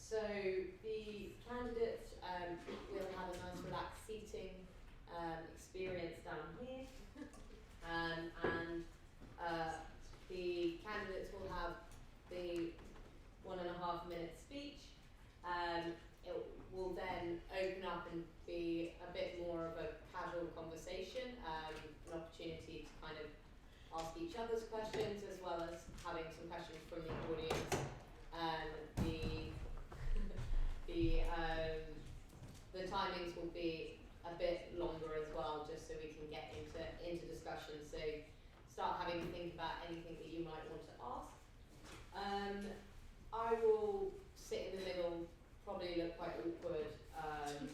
So the candidates will have a nice relaxed seating experience down here, and the candidates will have the 1.5 minute speech. It will then open up and be a bit more of a casual conversation, an opportunity to kind of ask each other's questions as well as having some questions from the audience. The timings will be a bit longer as well, just so we can get into discussion. So start having to think about anything that you might want to ask. I will sit in the middle, probably look quite awkward, and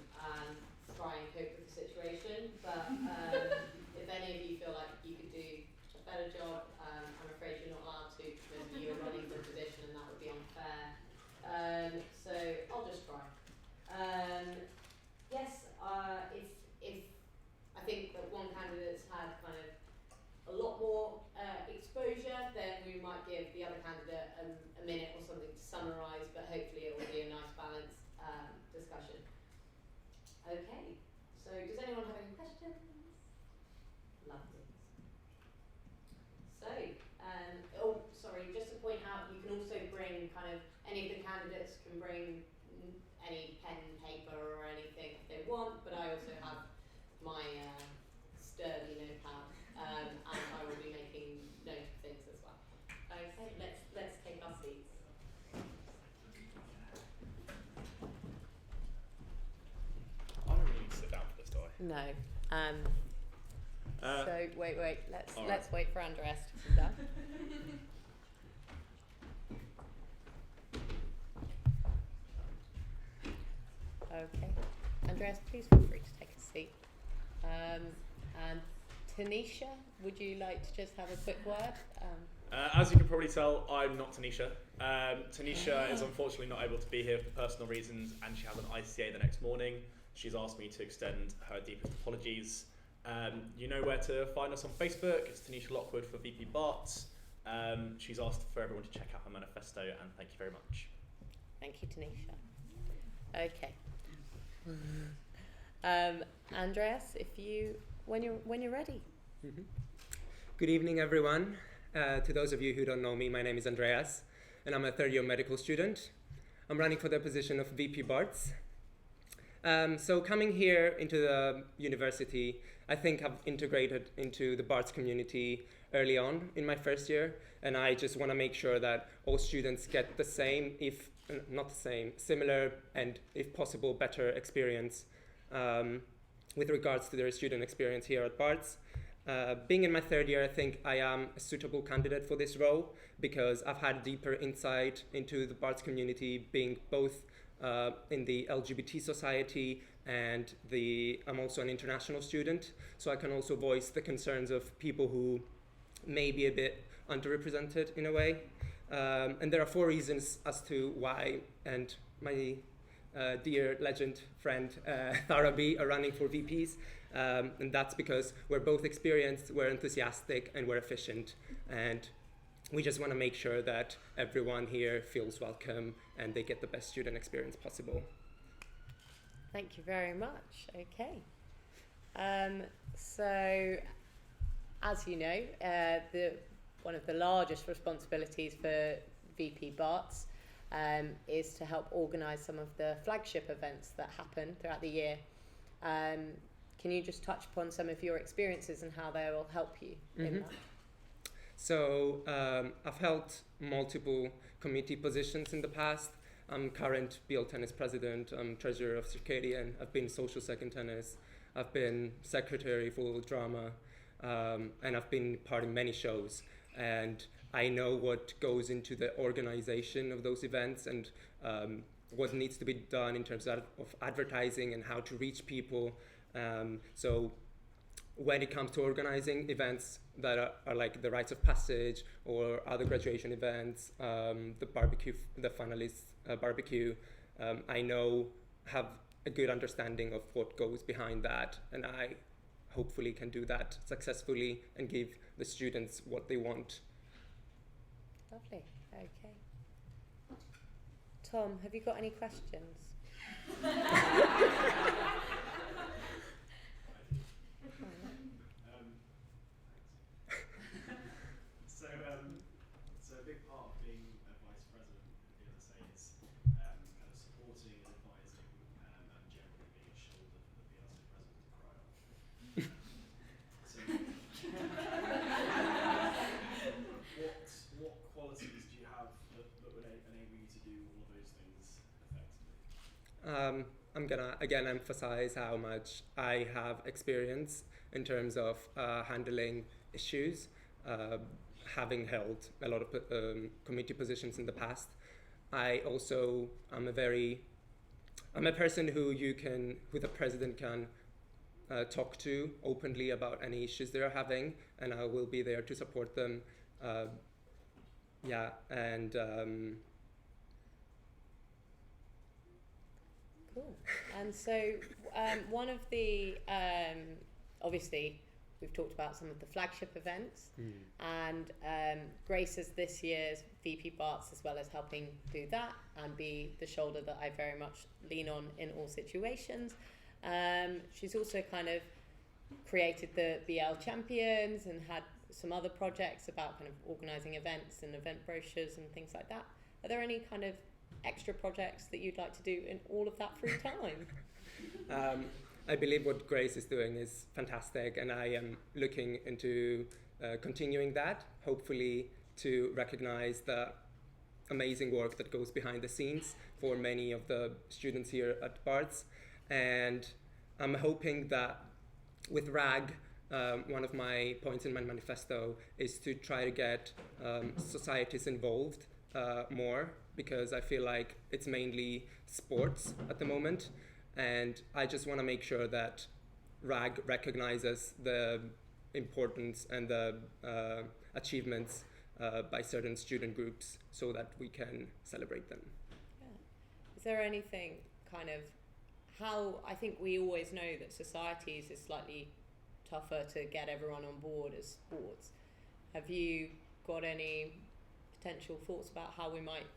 try and cope with the situation. But if any of you feel like you could do a better job, I'm afraid you're not allowed to because you're running for position, and that would be unfair. So I'll just try. Yes, if I think that one candidate's had kind of a lot more exposure, then we might give the other candidate a minute or something to summarise, but hopefully it will be a nice balanced discussion. Okay, so does anyone have any questions? Lovely. So, just to point out, you can also bring kind of, any of the candidates can bring any pen, paper or anything if they want, but I also have my sturdy notepad, and I will be making note of things as well. Okay, let's take our seats. I don't really need to sit down for this, do I? No. So wait. Let's right. wait for Andreas to sit down. Okay, Andreas, please feel free to take a seat. And Tanisha, would you like to just have a quick word? As you can probably tell, I'm not Tanisha. Tanisha is unfortunately not able to be here for personal reasons, and she has an ICA the next morning. She's asked me to extend her deepest apologies. You know where to find us on Facebook. It's Tanisha Lockwood for VP Barts. She's asked for everyone to check out her manifesto, and thank you very much. Thank you, Tanisha. Okay. Andreas, when you're ready. Mm-hmm. Good evening, everyone. To those of you who don't know me, my name is Andreas, and I'm a third-year medical student. I'm running for the position of VP Barts. So coming here into the university, I think I've integrated into the Barts community early on in my first year, and I just want to make sure that all students get the same, if not the same, similar, and if possible, better experience with regards to their student experience here at Barts. Being in my third year, I think I am a suitable candidate for this role because I've had deeper insight into the Barts community, being both in the LGBT society and I'm also an international student, so I can also voice the concerns of people who may be a bit underrepresented in a way. And there are 4 reasons as to why, and my dear legend friend Tharabi are running for VPs, and that's because we're both experienced, we're enthusiastic, and we're efficient, and we just want to make sure that everyone here feels welcome and they get the best student experience possible. Thank you very much. Okay. So, as you know, one of the largest responsibilities for VP Barts is to help organise some of the flagship events that happen throughout the year. Can you just touch upon some of your experiences and how they will help you in that? So I've held multiple committee positions in the past. I'm current BL Tennis president, I'm treasurer of Circadian, I've been social sec in tennis, I've been secretary for drama, and I've been part in many shows. And I know what goes into the organization of those events and what needs to be done in terms of advertising and how to reach people. So when it comes to organizing events that are like the rites of passage or other graduation events, the barbecue, the finalists barbecue, I have a good understanding of what goes behind that, and I hopefully can do that successfully and give the students what they want. Lovely. Okay. Tom, have you got any questions? So a big part of being a vice president at the BLSA is kind of supporting and advising and generally being a shoulder for the BLSA president to cry on. So what qualities do you have that would enable you to do all of those things effectively? I'm gonna again emphasize how much I have experience in terms of handling issues, having held a lot of committee positions in the past. I'm a person who the president can talk to openly about any issues they're having, and I will be there to support them. Cool. And so one of the, obviously, we've talked about some of the flagship events, and Grace is this year's VP Barts, as well as helping do that and be the shoulder that I very much lean on in all situations. She's also kind of created the BL Champions and had some other projects about kind of organising events and event brochures and things like that. Are there any kind of extra projects that you'd like to do in all of that free time? I believe what Grace is doing is fantastic, and I am looking into continuing that, hopefully to recognize the amazing work that goes behind the scenes for many of the students here at Barts. And I'm hoping that with RAG, one of my points in my manifesto is to try to get societies involved more, because I feel like it's mainly sports at the moment. And I just want to make sure that RAG recognizes the importance and the achievements by certain student groups so that we can celebrate them. Yeah. Is there anything kind of how, I think we always know that societies is slightly tougher to get everyone on board as sports. Have you got any potential thoughts about how we might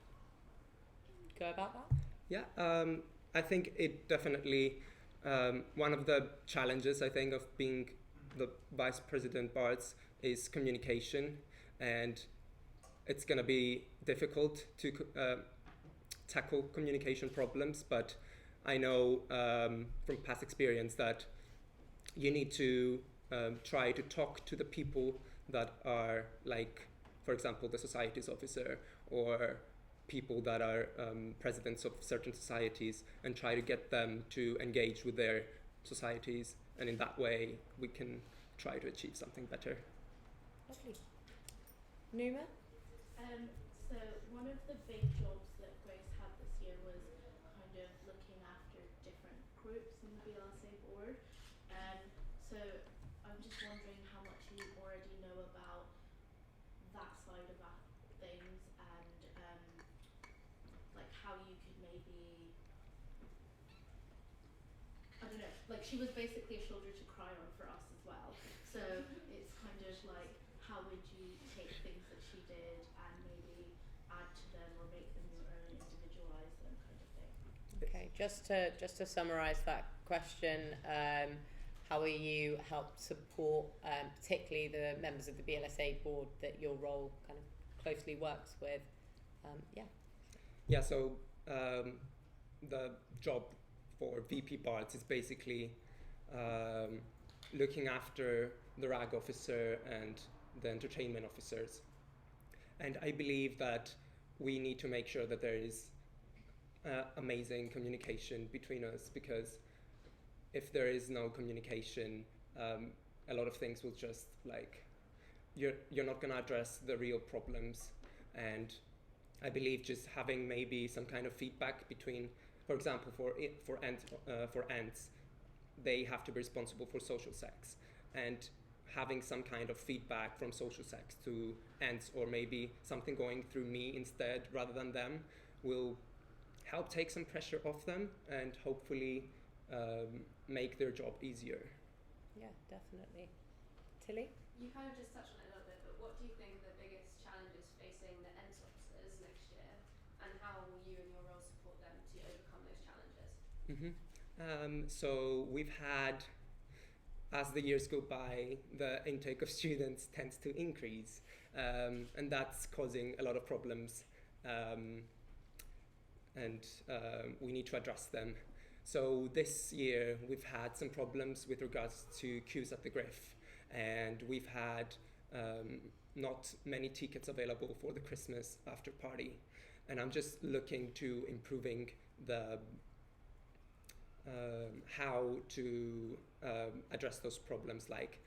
go about that? Yeah, I think it definitely, one of the challenges, I think, of being the Vice President Barts is communication, and it's going to be difficult to tackle communication problems, but I know from past experience that you need to try to talk to the people that are, like, for example, the societies officer or people that are presidents of certain societies, and try to get them to engage with their societies, and in that way we can try to achieve something better. Lovely. Numa? So one of the big jobs that Grace had this year was kind of looking after different groups in the BLSA board. So I'm just wondering how much you already know about that side of things, and like how you could maybe, I don't know, like she was basically a shoulder to cry on for us as well. So it's kind of like, how would you take things that she did and maybe add to them or make them your own, individualize them, kind of thing? Okay, just to summarise that question, how will you help support particularly the members of the BLSA board that your role kind of closely works with? Yeah, so the job for VP Barts is basically looking after the RAG officer and the entertainment officers. And I believe that we need to make sure that there is amazing communication between us, because if there is no communication, a lot of things will just, like, you're not going to address the real problems. And I believe just having maybe some kind of feedback between, for example, for ants, they have to be responsible for social sex, and having some kind of feedback from social sex to ants, or maybe something going through me instead rather than them, will help take some pressure off them and hopefully make their job easier. Yeah, definitely. Tilly? You kind of just touched on it a little bit, but what do you think the biggest challenges facing the ENTS officers next year, and how will you and your role So we've had, as the years go by, the intake of students tends to increase, and that's causing a lot of problems, and we need to address them. So this year we've had some problems with regards to queues at the Griff, and we've had not many tickets available for the Christmas after party, and I'm just looking to improving the how to address those problems, like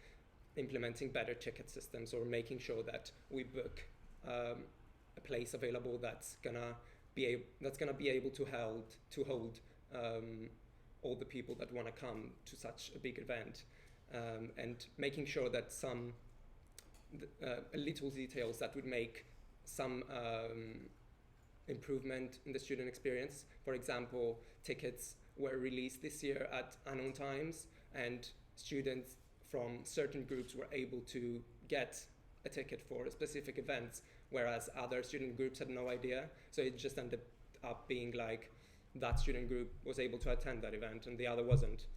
implementing better ticket systems or making sure that we book a place available that's gonna be able to hold all the people that want to come to such a big event, and making sure that some little details that would make some improvement in the student experience. For example, tickets were released this year at unknown times, and students from certain groups were able to get a ticket for specific events, whereas other student groups had no idea. So it just ended up being like that student group was able to attend that event and the other wasn't.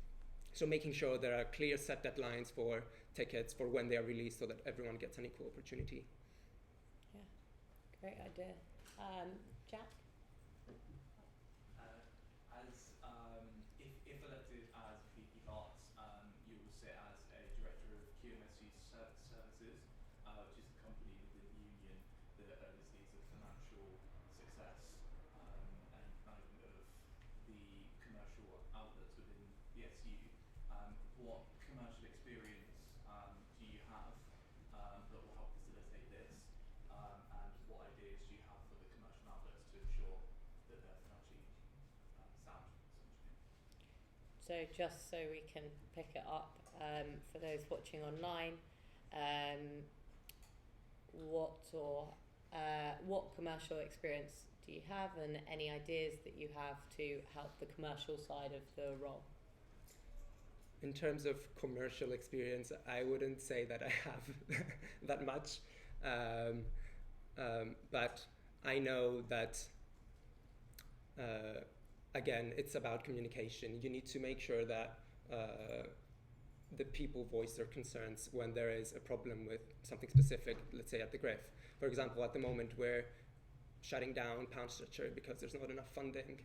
So making sure there are clear set deadlines for tickets for when they are released so that everyone gets an equal opportunity. Yeah, great idea. Jack? If elected as VP of Arts, you will sit as a director of QMSU Services, which is the company within the union that oversees the financial success and management of the commercial outlets within the SU. What commercial experience do you have that will help facilitate this, and what ideas do you have for the commercial outlets to ensure that they're financially sound, essentially? So just so we can pick it up for those watching online, what commercial experience do you have, and any ideas that you have to help the commercial side of the role? In terms of commercial experience, I wouldn't say that I have that much, but I know that again, it's about communication. You need to make sure that the people voice their concerns when there is a problem with something specific, let's say at the Griff. For example, at the moment we're shutting down Pound Stretcher because there's not enough funding,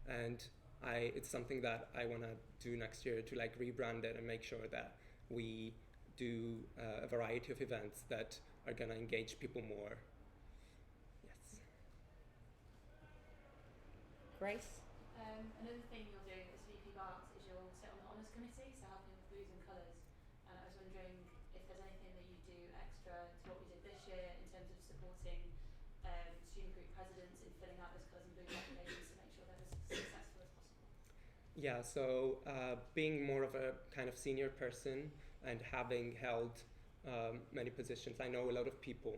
and it's something that I want to do next year, to like rebrand it and make sure that we do a variety of events that are going to engage people more. Yes. Grace? Another thing you're doing as VP of Arts is you'll sit on the Honours Committee, so helping with blues and colours. And I was wondering if there's anything that you do extra to what we did this year in terms of supporting student group presidents in filling out those colours and blues applications to make sure they're as successful as possible. Yeah, so being more of a kind of senior person and having held many positions, I know a lot of people.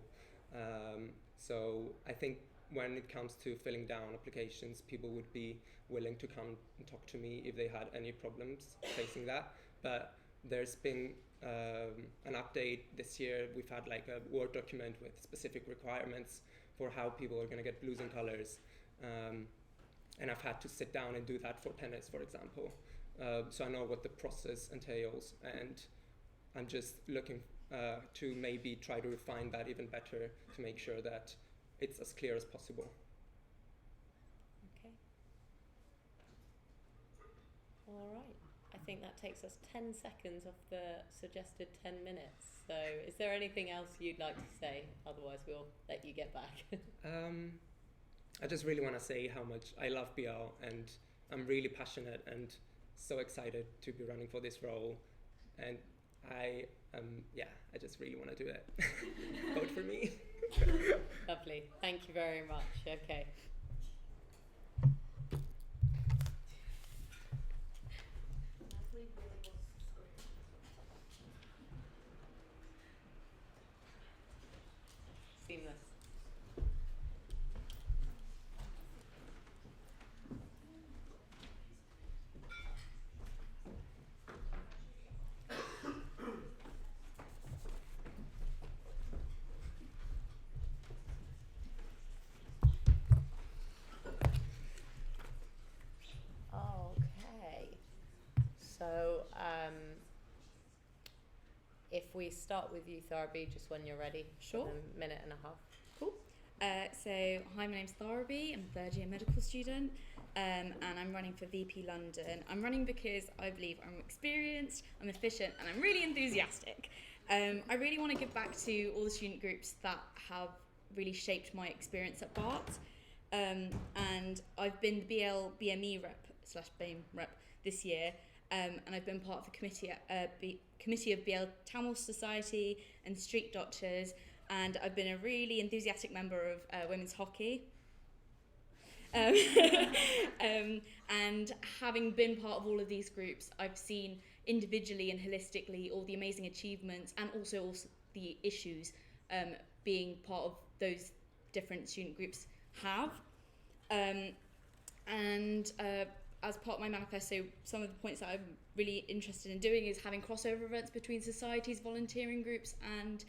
So I think when it comes to filling down applications, people would be willing to come and talk to me if they had any problems facing that. But there's been an update this year. We've had like a Word document with specific requirements for how people are going to get blues and colors. And I've had to sit down and do that for tennis, for example. So I know what the process entails, and I'm just looking to maybe try to refine that even better to make sure that it's as clear as possible. Okay. All right. I think that takes us 10 seconds off the suggested 10 minutes. So is there anything else you'd like to say? Otherwise we'll let you get back. I just really want to say how much I love BL, and I'm really passionate and so excited to be running for this role. And I just really want to do it. Vote for me. Lovely. Thank you very much. Okay. Seamless. we start with you, Tharabi, just when you're ready. Sure. For a minute and a half. So, hi, my name's Tharabi. I'm a third year medical student, and I'm running for VP London. I'm running because I believe I'm experienced, I'm efficient, and I'm really enthusiastic. I really want to give back to all the student groups that have really shaped my experience at Bart. And I've been the BME rep / BAME rep this year, and I've been part of the committee of BL Tamil Society and Street Doctors, and I've been a really enthusiastic member of women's hockey. And having been part of all of these groups, I've seen individually and holistically all the amazing achievements and also the issues being part of those different student groups have. As part of my manifesto, some of the points that I'm really interested in doing is having crossover events between societies, volunteering groups and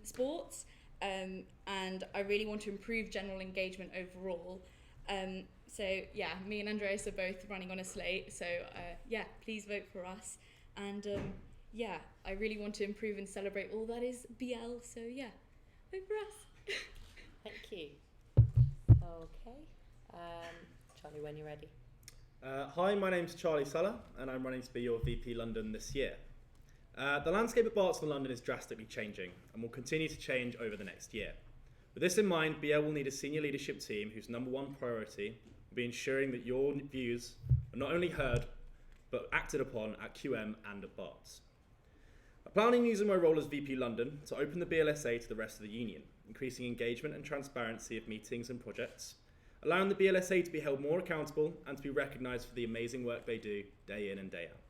sports, and I really want to improve general engagement overall. So yeah, me and Andreas are both running on a slate, so yeah, please vote for us. And yeah, I really want to improve and celebrate all that is BL, so yeah, vote for us. Thank you. Okay. Charlie, when you're ready. Hi, my name's Charlie Suller, and I'm running to be your VP London this year. The landscape at Barts in London is drastically changing and will continue to change over the next year. With this in mind, BL will need a senior leadership team whose number one priority will be ensuring that your views are not only heard, but acted upon at QM and at Barts. I plan on using my role as VP London to open the BLSA to the rest of the union, increasing engagement and transparency of meetings and projects, allowing the BLSA to be held more accountable and to be recognised for the amazing work they do day in and day out.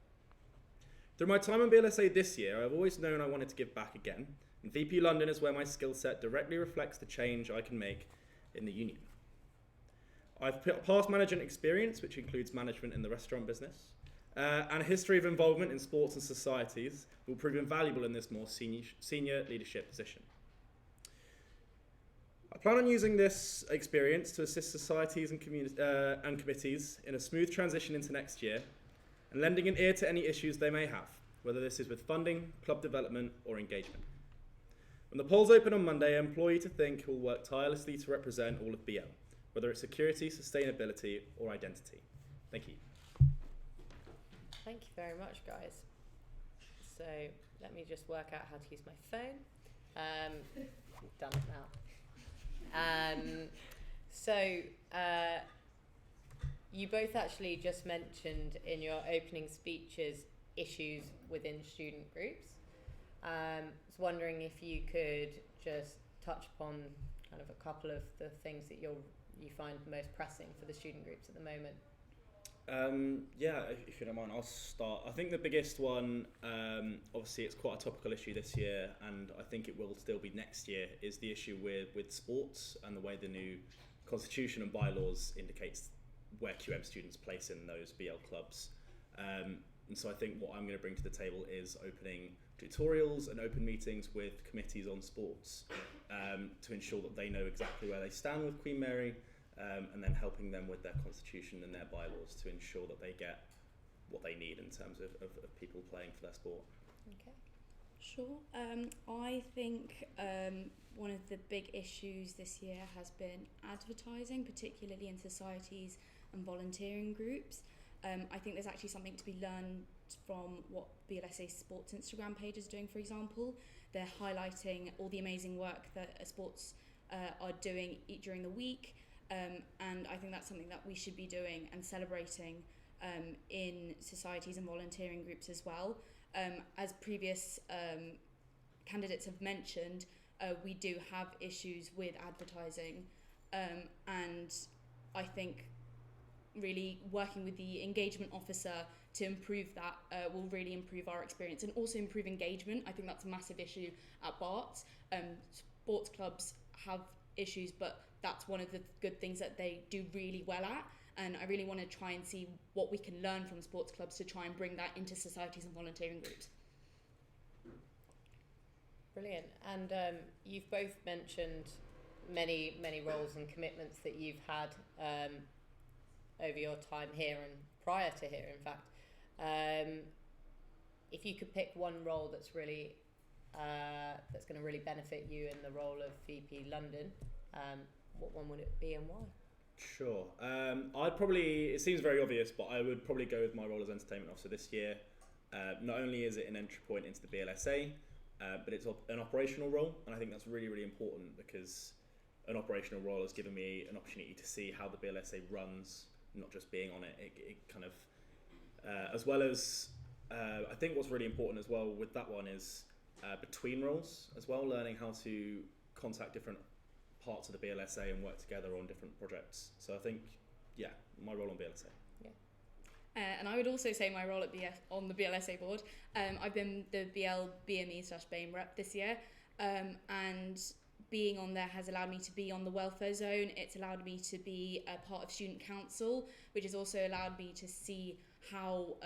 Through my time on BLSA this year, I've always known I wanted to give back again, and VP London is where my skill set directly reflects the change I can make in the union. I've past management experience, which includes management in the restaurant business, and a history of involvement in sports and societies will prove invaluable in this more senior leadership position. I plan on using this experience to assist societies and committees in a smooth transition into next year, and lending an ear to any issues they may have, whether this is with funding, club development, or engagement. When the polls open on Monday, I implore you to think who will work tirelessly to represent all of BL, whether it's security, sustainability, or identity. Thank you. Thank you very much, guys. So let me just work out how to use my phone. We've done it now. You both actually just mentioned in your opening speeches issues within student groups. I was wondering if you could just touch upon kind of a couple of the things that you find most pressing for the student groups at the moment. Yeah, if you don't mind, I'll start. I think the biggest one, obviously it's quite a topical issue this year, and I think it will still be next year, is the issue with sports and the way the new constitution and bylaws indicates where QM students place in those BL clubs. And so I think what I'm going to bring to the table is opening tutorials and open meetings with committees on sports to ensure that they know exactly where they stand with Queen Mary, and then helping them with their constitution and their bylaws to ensure that they get what they need in terms of people playing for their sport. Okay. Sure. I think one of the big issues this year has been advertising, particularly in societies and volunteering groups. I think there's actually something to be learned from what BLSA Sports Instagram page is doing, for example. They're highlighting all the amazing work that sports are doing during the week, and I think that's something that we should be doing and celebrating in societies and volunteering groups as well. As previous candidates have mentioned, we do have issues with advertising, and I think really working with the engagement officer to improve that will really improve our experience and also improve engagement. I think that's a massive issue at Barts. Sports clubs have issues, but that's one of the good things that they do really well at, and I really want to try and see what we can learn from sports clubs to try and bring that into societies and volunteering groups. Brilliant. And you've both mentioned many roles and commitments that you've had over your time here and prior to here, in fact. If you could pick one role that's really that's going to really benefit you in the role of VP London, what one would it be and why? Sure. I'd probably, it seems very obvious, but I would probably go with my role as entertainment officer this year. Not only is it an entry point into the BLSA, but it's an operational role, and I think that's really, really important because an operational role has given me an opportunity to see how the BLSA runs, not just being on it. It kind of, as well as, I think what's really important as well with that one is between roles as well, learning how to contact different parts of the BLSA and work together on different projects. So I think, yeah, my role on BLSA. And I would also say my role on the BLSA board. I've been the BL BME/BAME rep this year, and being on there has allowed me to be on the welfare zone. It's allowed me to be a part of student council, which has also allowed me to see how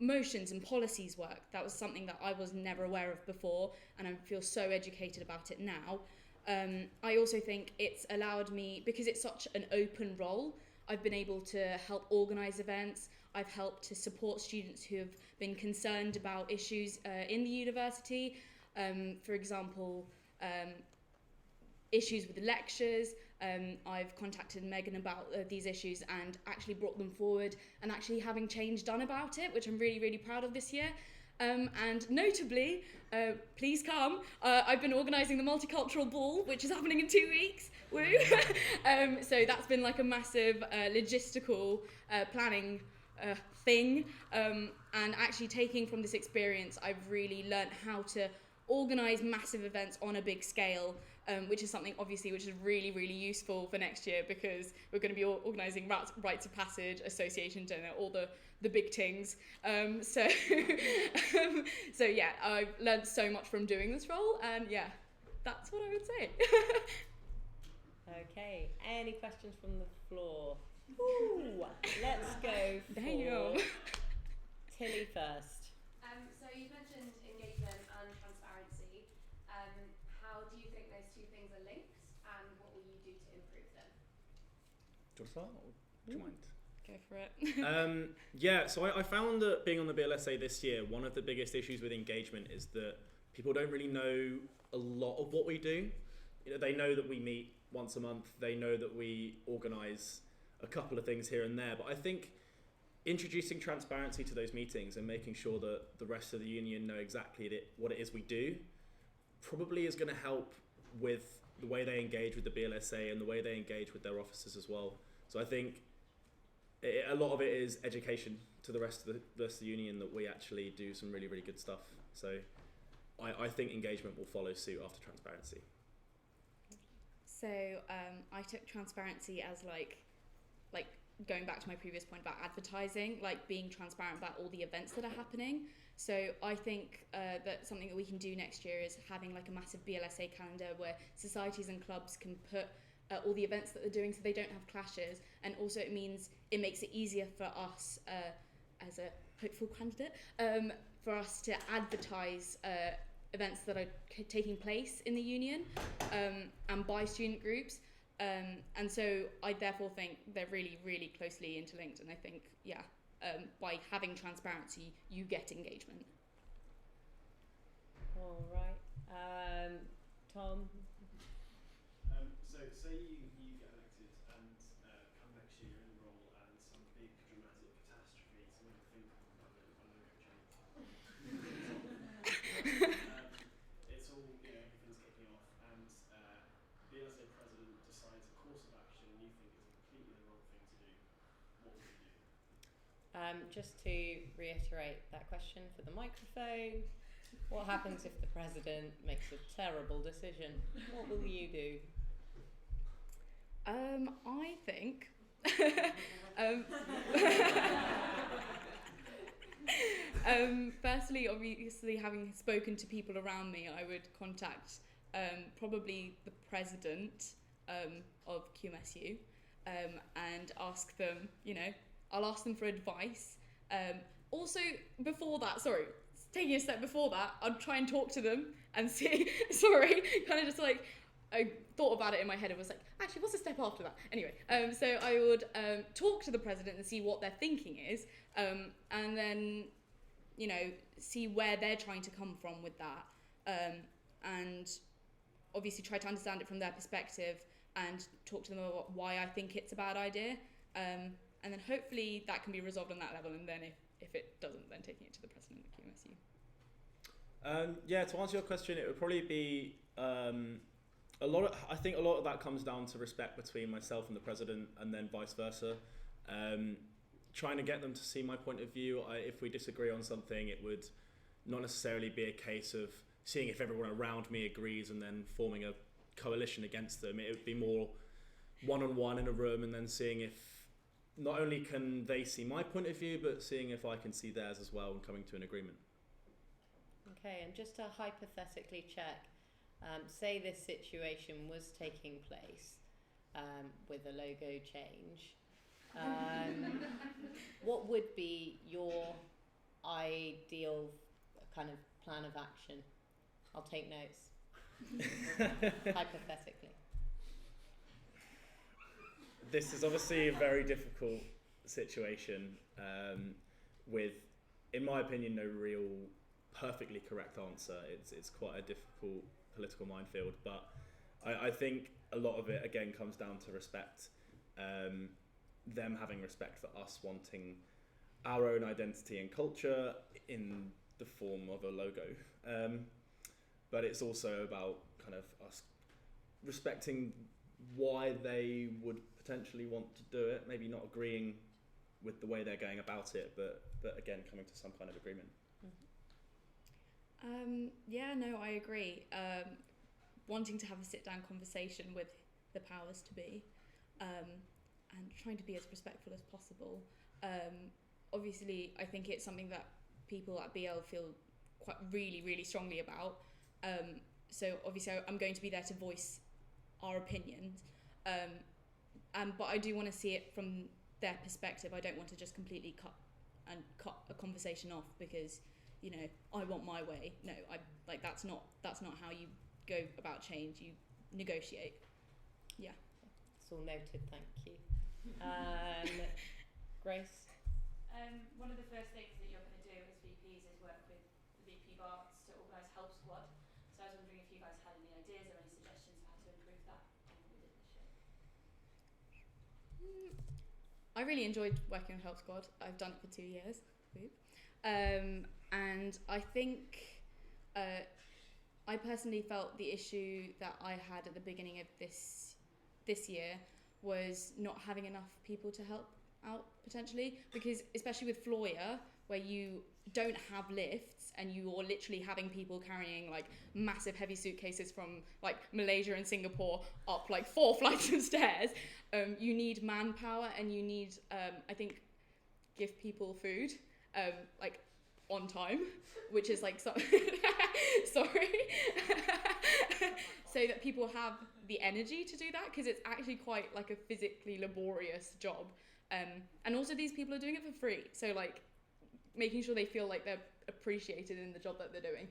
motions and policies work. That was something that I was never aware of before, and I feel so educated about it now. I also think it's allowed me, because it's such an open role, I've been able to help organise events. I've helped to support students who have been concerned about issues in the university. For example, issues with lectures. I've contacted Megan about these issues and actually brought them forward and actually having change done about it, which I'm really, really proud of this year. And notably, please come, I've been organising the Multicultural Ball, which is happening in 2 weeks. Woo! So that's been like a massive logistical planning thing. And actually taking from this experience, I've really learnt how to organise massive events on a big scale, which is something obviously which is really, really useful for next year, because we're going to be organising rites of passage, association dinner, all the big things. So yeah, I've learned so much from doing this role, and yeah, that's what I would say. Okay, any questions from the floor? Ooh, let's go for Tilly first. So you mentioned engagement and transparency. How do you think those two things are linked, and what will you do to improve them? Do you want to start, or do you mind? Go for it. Yeah, so I found that being on the BLSA this year, one of the biggest issues with engagement is that people don't really know a lot of what we do. You know, they know that we meet once a month, they know that we organise a couple of things here and there, but I think introducing transparency to those meetings and making sure that the rest of the union know exactly what it is we do probably is going to help with the way they engage with the BLSA and the way they engage with their officers as well. So I think a lot of it is education to the rest of the union that we actually do some really, really good stuff. So I think engagement will follow suit after transparency. So I took transparency as like going back to my previous point about advertising, like being transparent about all the events that are happening. So I think that something that we can do next year is having like a massive BLSA calendar where societies and clubs can put all the events that they're doing so they don't have clashes, and also it makes it easier for us as a hopeful candidate for us to advertise events that are taking place in the union and by student groups, and so I therefore think they're really, really closely interlinked, and I think by having transparency you get engagement. All right, Tom. So say you get elected and come next year you're in the role and some big dramatic catastrophe, some other thing comes up, it's all, everything's kicking off, and BLSA president decides a course of action and you think it's completely the wrong thing to do. What would you do? Just to reiterate that question for the microphone, what happens if the president makes a terrible decision? What will you do? I think firstly, obviously, having spoken to people around me, I would contact probably the president of QMSU and ask them, I'll ask them for advice. Also, before that, taking a step before that, I'd try and talk to them and see, kind of just like, I thought about it in my head and was like, actually, what's the step after that? Anyway, so I would talk to the president and see what their thinking is, and then, see where they're trying to come from with that. and obviously try to understand it from their perspective and talk to them about why I think it's a bad idea. And then hopefully that can be resolved on that level, and then if it doesn't, then taking it to the president of QMSU. Yeah, to answer your question, it would probably be I think a lot of that comes down to respect between myself and the president, and then vice versa. Trying to get them to see my point of view. If we disagree on something, it would not necessarily be a case of seeing if everyone around me agrees and then forming a coalition against them. It would be more one-on-one in a room, and then seeing if not only can they see my point of view, but seeing if I can see theirs as well and coming to an agreement. Okay, and just to hypothetically check, say this situation was taking place with a logo change, what would be your ideal kind of plan of action? I'll take notes. Hypothetically. This is obviously a very difficult situation with, in my opinion, no real perfectly correct answer. It's quite a difficult political minefield, but I think a lot of it again comes down to respect, them having respect for us wanting our own identity and culture in the form of a logo, but it's also about kind of us respecting why they would potentially want to do it, maybe not agreeing with the way they're going about it, but again coming to some kind of agreement. Yeah, no, I agree. Wanting to have a sit-down conversation with the powers to be, and trying to be as respectful as possible. Obviously, I think it's something that people at BL feel quite really strongly about. So obviously, I'm going to be there to voice our opinions. But I do want to see it from their perspective. I don't want to just completely cut a conversation off because, you know, I want my way. No, that's not how you go about change. You negotiate. Yeah. It's all noted, thank you. Grace? One of the first things that you're going to do as VPs is work with the VP Barts to organise Help Squad. So I was wondering if you guys had any ideas or any suggestions for how to improve that on what we did this year. I really enjoyed working on Help Squad. I've done it for 2 years. And I think I personally felt the issue that I had at the beginning of this year was not having enough people to help out potentially, because especially with Floyer, where you don't have lifts and you're literally having people carrying like massive heavy suitcases from like Malaysia and Singapore up like 4 flights of stairs, you need manpower, and you need I think give people food like on time, which is like sorry so that people have the energy to do that, because it's actually quite like a physically laborious job, and also these people are doing it for free, so like making sure they feel like they're appreciated in the job that they're doing,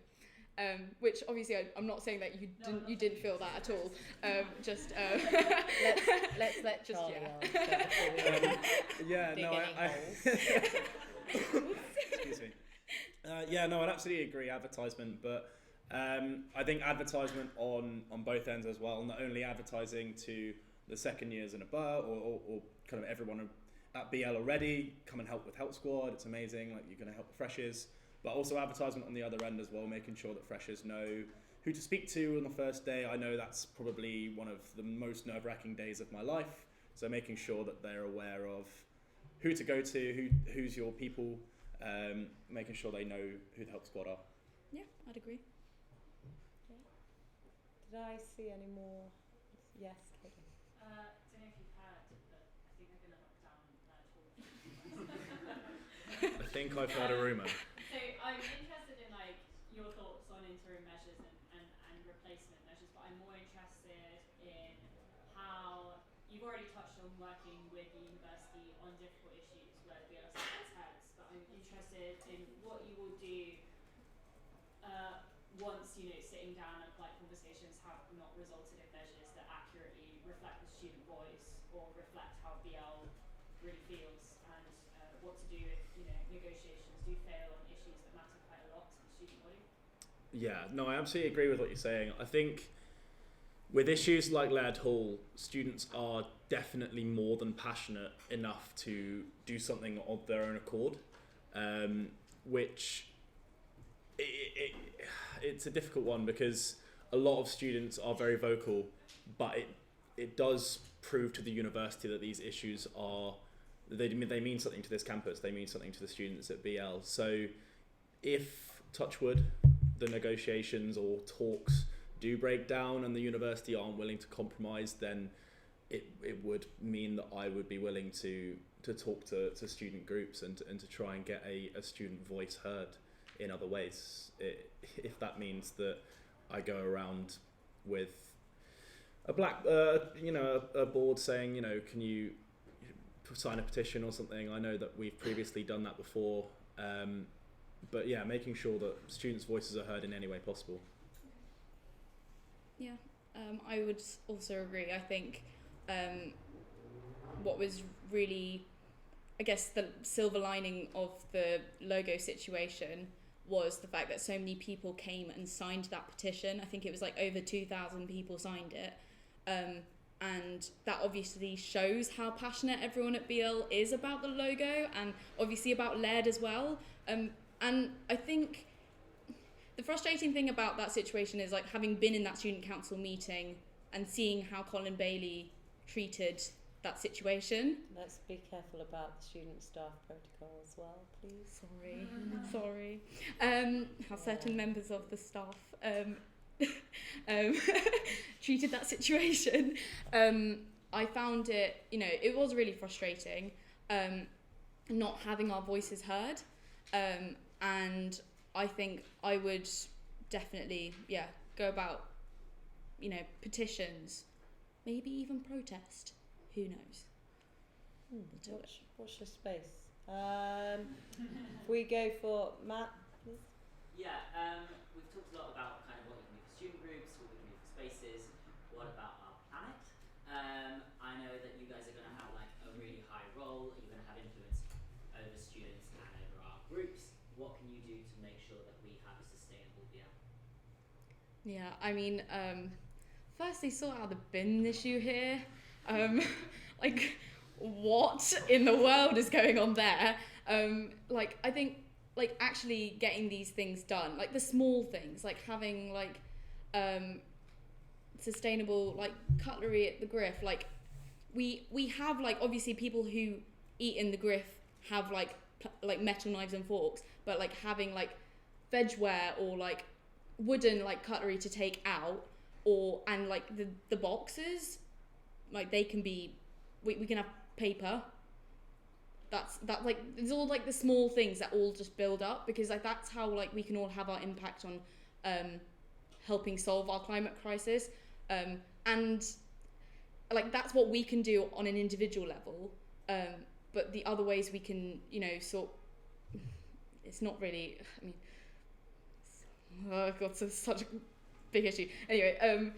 which obviously I'm not saying that you didn't feel that at all, just let's let just, Charlie yeah. answer. Yeah, Dig no, any excuse me. Yeah, no, I'd absolutely agree. Advertisement, but I think advertisement on both ends as well. Not only advertising to the second years and above, or kind of everyone at BL already, come and help with Help Squad. It's amazing. Like, you're going to help the freshers, but also advertisement on the other end as well, making sure that freshers know who to speak to on the first day. I know that's probably one of the most nerve-wracking days of my life. So making sure that they're aware of who to go to, who's your people, making sure they know who the Help Squad are. Yeah, I'd agree. Did I see any more? Yes, Katie. Don't know if you've heard, but I think they're going to lock down talking. I think I've heard a rumour. So I'm interested in like your thoughts on interim measures and replacement measures, but I'm more interested in how you've already touched on working with the university on difficult issues where the BLS heads, but I'm interested in what you will do once, you know, sitting down and polite conversations have not resulted in measures that accurately reflect the student voice or reflect how BL really feels, and what to do if, you know, negotiations do fail on issues that matter quite a lot to the student body. Yeah, no, I absolutely agree with what you're saying. I think with issues like Laird Hall, students are definitely more than passionate enough to do something of their own accord, which it's a difficult one because a lot of students are very vocal, but it does prove to the university that these issues are, they mean something to this campus, they mean something to the students at BL. So if, touch wood, the negotiations or talks do break down and the university aren't willing to compromise, then it would mean that I would be willing to talk to student groups and to try and get a student voice heard in other ways. If that means that I go around with a a board saying, can you sign a petition or something. I know that we've previously done that before, but yeah, making sure that students' voices are heard in any way possible. Yeah, I would also agree. I think what was really, I guess, the silver lining of the logo situation was the fact that so many people came and signed that petition. I think it was like over 2,000 people signed it. And that obviously shows how passionate everyone at BL is about the logo and obviously about Laird as well. And I think the frustrating thing about that situation is like having been in that student council meeting and seeing how Colin Bailey treated that situation. Let's be careful about the student staff protocol as well, please. Sorry. How certain members of the staff treated that situation. I found it, it was really frustrating not having our voices heard. And I think I would definitely, go about, petitions, maybe even protest. Who knows? Watch your space. If we go for Matt, please. Yeah, we've talked a lot about kind of what you can do for student groups, what we can do for spaces. What about our planet? I know that you guys are going to have like a really high role. You're going to have influence over students and over our groups. What can you do to make sure that we have a sustainable BL? Yeah, I mean, firstly, sort out the bin issue here. Like, what in the world is going on there? I think, actually getting these things done, like the small things, like having, sustainable, cutlery at the Griff. We have, obviously people who eat in the Griff have, metal knives and forks, but, having, vegware or, wooden, cutlery to take out, and the boxes, they can be, we can have paper. It's all the small things that all just build up, because that's how we can all have our impact on helping solve our climate crisis, and that's what we can do on an individual level, but the other ways we can it's not really, it's such a big issue. Anyway,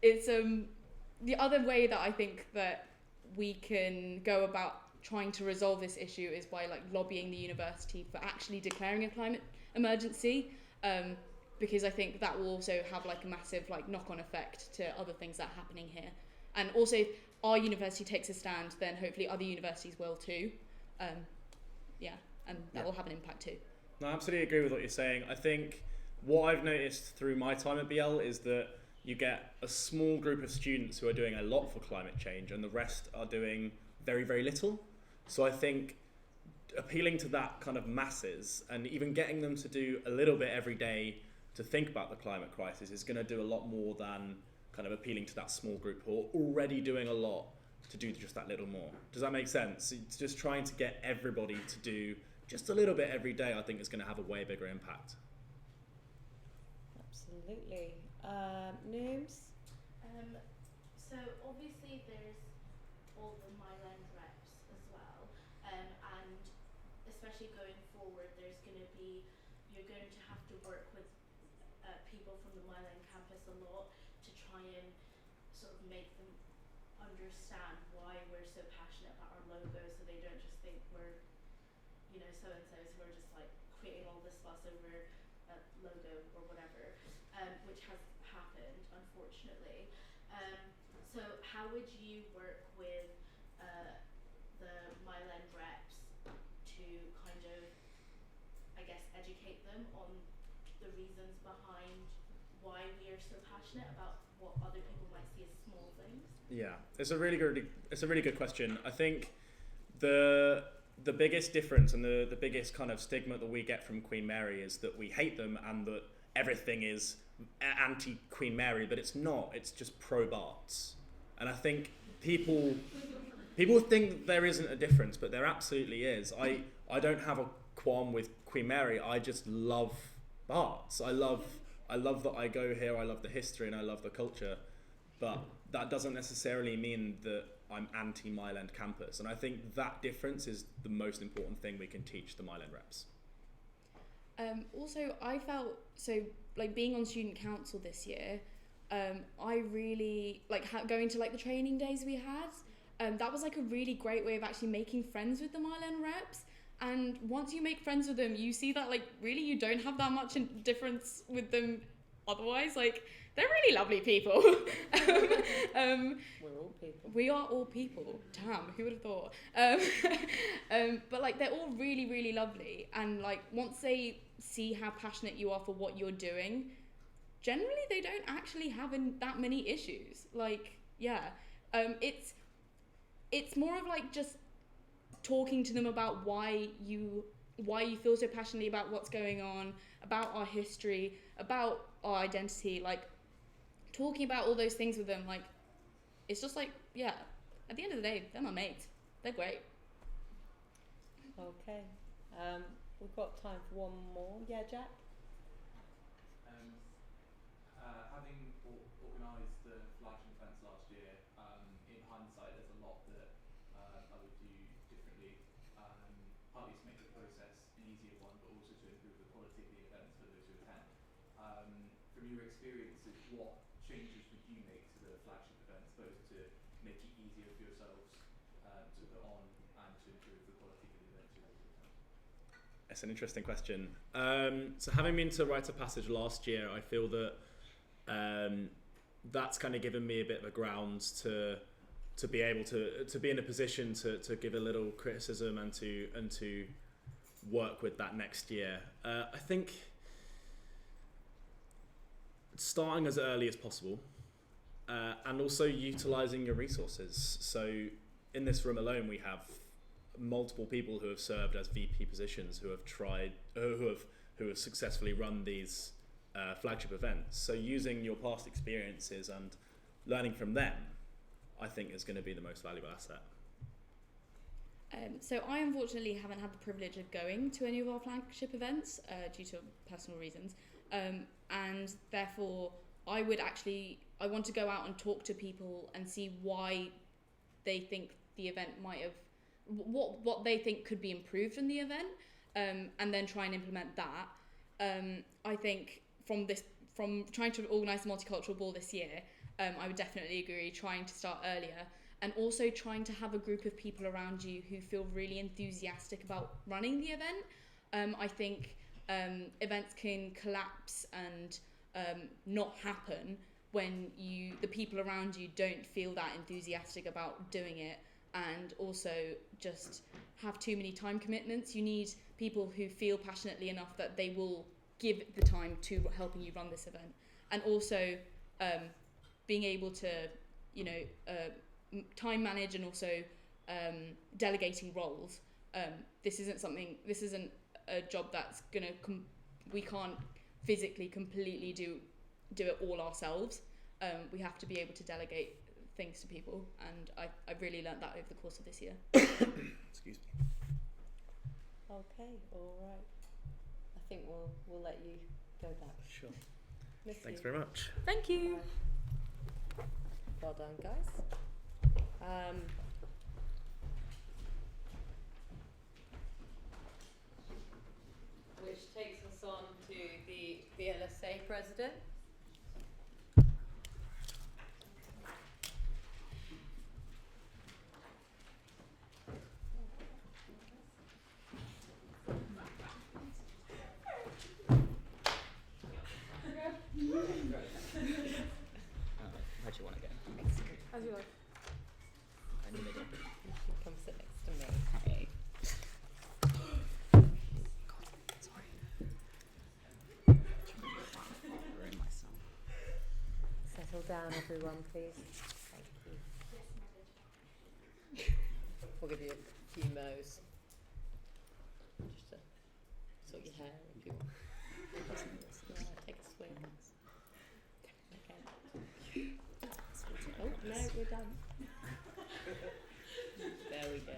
it's the other way that I think that we can go about trying to resolve this issue is by lobbying the university for actually declaring a climate emergency, because I think that will also have a massive knock-on effect to other things that are happening here. And also, if our university takes a stand, then hopefully other universities will too. And that will have an impact too. No, I absolutely agree with what you're saying. I think what I've noticed through my time at BL is that you get a small group of students who are doing a lot for climate change and the rest are doing very, very little. So I think appealing to that kind of masses and even getting them to do a little bit every day to think about the climate crisis is going to do a lot more than kind of appealing to that small group who are already doing a lot to do just that little more. Does that make sense? It's just trying to get everybody to do just a little bit every day, I think is going to have a way bigger impact. Absolutely. Nooms? So obviously there's all the Myland reps as well, and especially going forward, you're going to have to work with people from the Myland campus a lot to try and sort of make them understand why we're so passionate about our logo, so they don't just think we're, so-and-sos who are just creating all this fuss over a logo or whatever. which has happened, unfortunately. So how would you work with the Myland reps to kind of, I guess, educate them on the reasons behind why we are so passionate about what other people might see as small things? Yeah, it's a really good question. I think the biggest difference and the biggest kind of stigma that we get from Queen Mary is that we hate them and that everything is anti Queen Mary, but it's not. It's just pro Barts, and I think people think there isn't a difference, but there absolutely is. I don't have a qualm with Queen Mary. I just love Barts. I love that I go here. I love the history and I love the culture, but that doesn't necessarily mean that I'm anti Myland campus. And I think that difference is the most important thing we can teach the Myland reps. Also, I felt, so like being on student council this year, I really like going to like the training days we had. That was like a really great way of actually making friends with the Myland reps. And once you make friends with them, you see that like really you don't have that much difference with them otherwise. Like they're really lovely people. We're all people. We are all people. Damn, who would have thought? But like they're all really, really lovely. And like once they see how passionate you are for what you're doing, generally they don't actually have that many issues. Like, yeah, it's more of like just talking to them about why you feel so passionately about what's going on, about our history, about our identity, like talking about all those things with them. Like it's just like, yeah, at the end of the day, they're my mates. They're great. Okay. We've got time for one more. Yeah, Jack? Having organised the flagship events last year, in hindsight, there's a lot that I would do differently, partly to make the process an easier one, but also to improve the quality of the events for those who attend. From your experiences, what changes would you make to the flagship events, both to make it easier for yourselves to put on and to improve the quality of the events you're able to attend? It's an interesting question. So having been to Rite of Passage last year, I feel that that's kind of given me a bit of a ground to be able to be in a position to give a little criticism and to work with that next year. I think starting as early as possible, and also utilising your resources. So in this room alone, we have multiple people who have served as VP positions, who have successfully run these flagship events. So using your past experiences and learning from them, I think is going to be the most valuable asset. So I unfortunately haven't had the privilege of going to any of our flagship events due to personal reasons, and therefore I want to go out and talk to people and see why they think the event might have, what they think could be improved in the event, and then try and implement that. I think from trying to organise the multicultural ball this year, I would definitely agree trying to start earlier, and also trying to have a group of people around you who feel really enthusiastic about running the event. I think events can collapse and not happen when the people around you don't feel that enthusiastic about doing it, and also just have too many time commitments. You need people who feel passionately enough that they will give the time to helping you run this event, and also being able to, time manage, and also delegating roles. This isn't a job that's we can't physically completely do it all ourselves. We have to be able to delegate things to people, and I've really learnt that over the course of this year. Excuse me. Okay, all right. I think we'll let you go back. Sure. Miss Thanks you. very much. Thank you. Well done, guys. Which takes us on to the VLSA president. down, everyone, please. Thank you. We'll give you a few mows. Just to sort your hair if you want. Yeah, take a swing. Okay. Oh, no, we're done. There we go.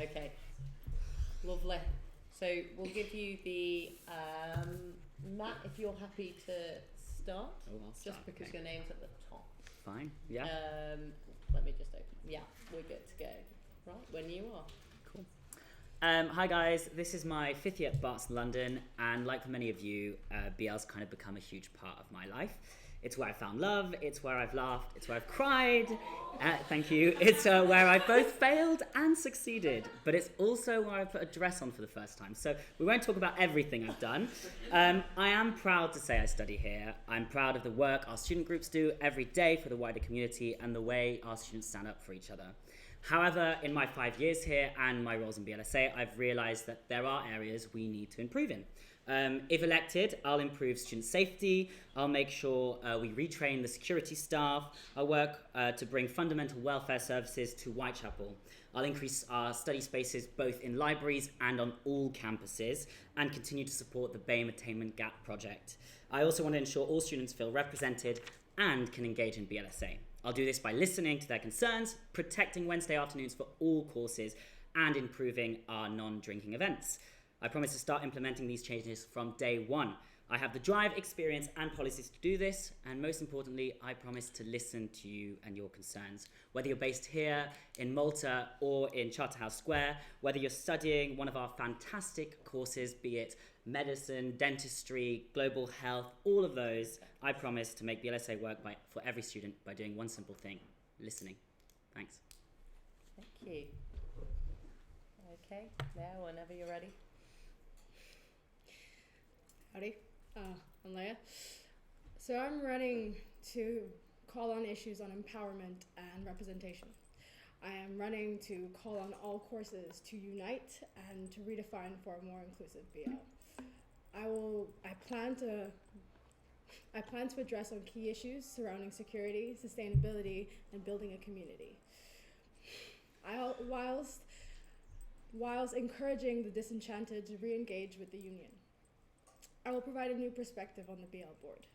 Okay. Lovely. So we'll give you the Matt, if you're happy to start. Oh, I'll start. Just because Okay. your name's at the top. Fine. Yeah. Let me just open. Yeah, we're good to go. Right, when you are. Cool. Hi guys, this is my 5th year at Barts London, and like for many of you, BL's kind of become a huge part of my life. It's where I found love, it's where I've laughed, it's where I've cried, thank you. It's where I both failed and succeeded, but it's also where I put a dress on for the first time. So we won't talk about everything I've done. I am proud to say I study here. I'm proud of the work our student groups do every day for the wider community and the way our students stand up for each other. However, in my 5 years here and my roles in BLSA, I've realised that there are areas we need to improve in. If elected, I'll improve student safety, I'll make sure we retrain the security staff, I'll work to bring fundamental welfare services to Whitechapel. I'll increase our study spaces both in libraries and on all campuses, and continue to support the BAME Attainment Gap project. I also want to ensure all students feel represented and can engage in BLSA. I'll do this by listening to their concerns, protecting Wednesday afternoons for all courses, and improving our non-drinking events. I promise to start implementing these changes from day one. I have the drive, experience, and policies to do this, and most importantly, I promise to listen to you and your concerns. Whether you're based here in Malta or in Charterhouse Square, whether you're studying one of our fantastic courses, be it medicine, dentistry, global health, all of those, I promise to make BLSA work for every student by doing one simple thing: listening. Thanks. Thank you. Okay, there, whenever you're ready. Howdy, I'm Leia. So I'm running to call on issues on empowerment and representation. I am running to call on all courses to unite and to redefine for a more inclusive BL. I plan to address on key issues surrounding security, sustainability, and building a community. Whilst encouraging the disenchanted to re-engage with the union. I will provide a new perspective on the BL board.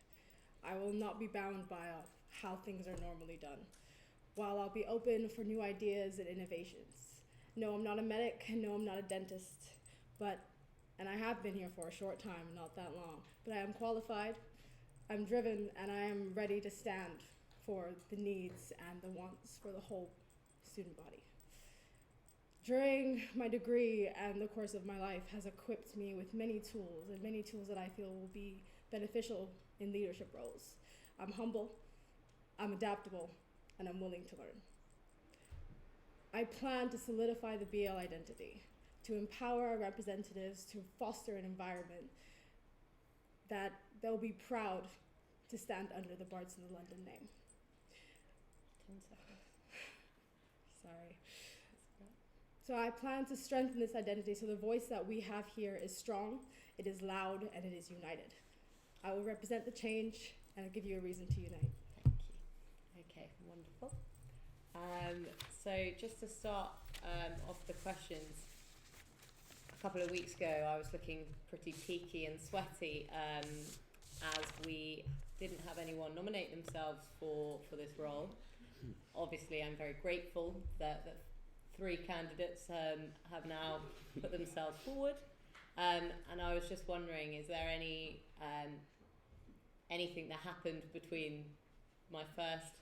I will not be bound by how things are normally done, while I'll be open for new ideas and innovations. No, I'm not a medic, and no, I'm not a dentist, and I have been here for a short time, not that long, but I am qualified, I'm driven, and I am ready to stand for the needs and the wants for the whole student body. During my degree and the course of my life has equipped me with many tools that I feel will be beneficial in leadership roles. I'm humble, I'm adaptable, and I'm willing to learn. I plan to solidify the BL identity, to empower our representatives to foster an environment that they'll be proud to stand under the Barts in the London name. 10 seconds. Sorry. So I plan to strengthen this identity so the voice that we have here is strong, it is loud, and it is united. I will represent the change and I'll give you a reason to unite. Thank you. Okay, wonderful. So just to start off the questions, a couple of weeks ago I was looking pretty peaky and sweaty as we didn't have anyone nominate themselves for this role. Obviously I'm very grateful that 3 candidates have now put themselves forward, and I was just wondering, is there anything that happened between my first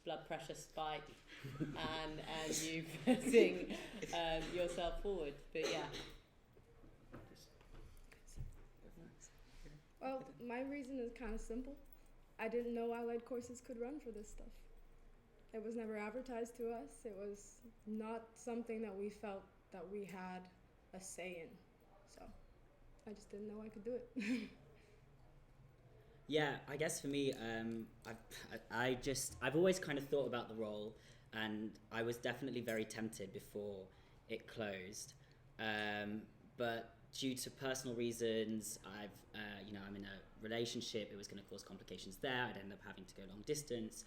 blood pressure spike and you putting yourself forward? But yeah. Well, my reason is kind of simple. I didn't know allied courses could run for this stuff. It was never advertised to us. It was not something that we felt that we had a say in. So I just didn't know I could do it. Yeah, I guess for me, I've always kind of thought about the role, and I was definitely very tempted before it closed. but due to personal reasons, I'm in a relationship. It was going to cause complications there. I'd end up having to go long distance.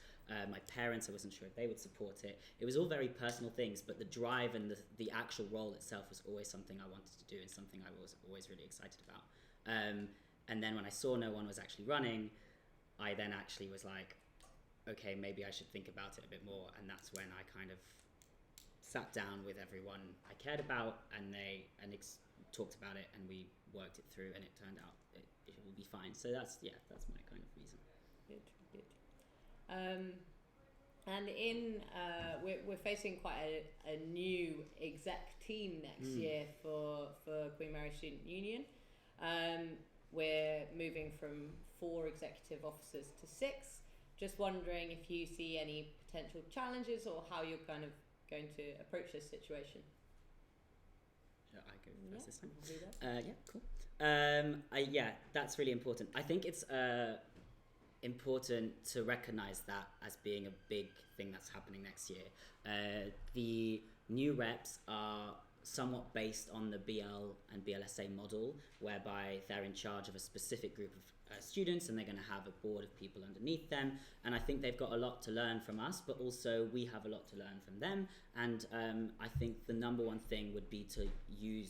My parents, I wasn't sure if they would support it. It was all very personal things, but the drive and the actual role itself was always something I wanted to do and something I was always really excited about. And then when I saw no one was actually running, I then actually was like, okay, maybe I should think about it a bit more. And that's when I kind of sat down with everyone I cared about, and talked about it, and we worked it through, and it turned out it will be fine. So that's my kind of reason. Good. And we're facing quite a new exec team next year for Queen Mary Student Union. We're moving from 4 executive officers to 6. Just wondering if you see any potential challenges or how you're kind of going to approach this situation. Should I go first this time? Cool. That's really important. I think it's important to recognise that as being a big thing that's happening next year. The new reps are somewhat based on the BL and BLSA model, whereby they're in charge of a specific group of students, and they're going to have a board of people underneath them. And I think they've got a lot to learn from us, but also we have a lot to learn from them. And I think the number one thing would be to use,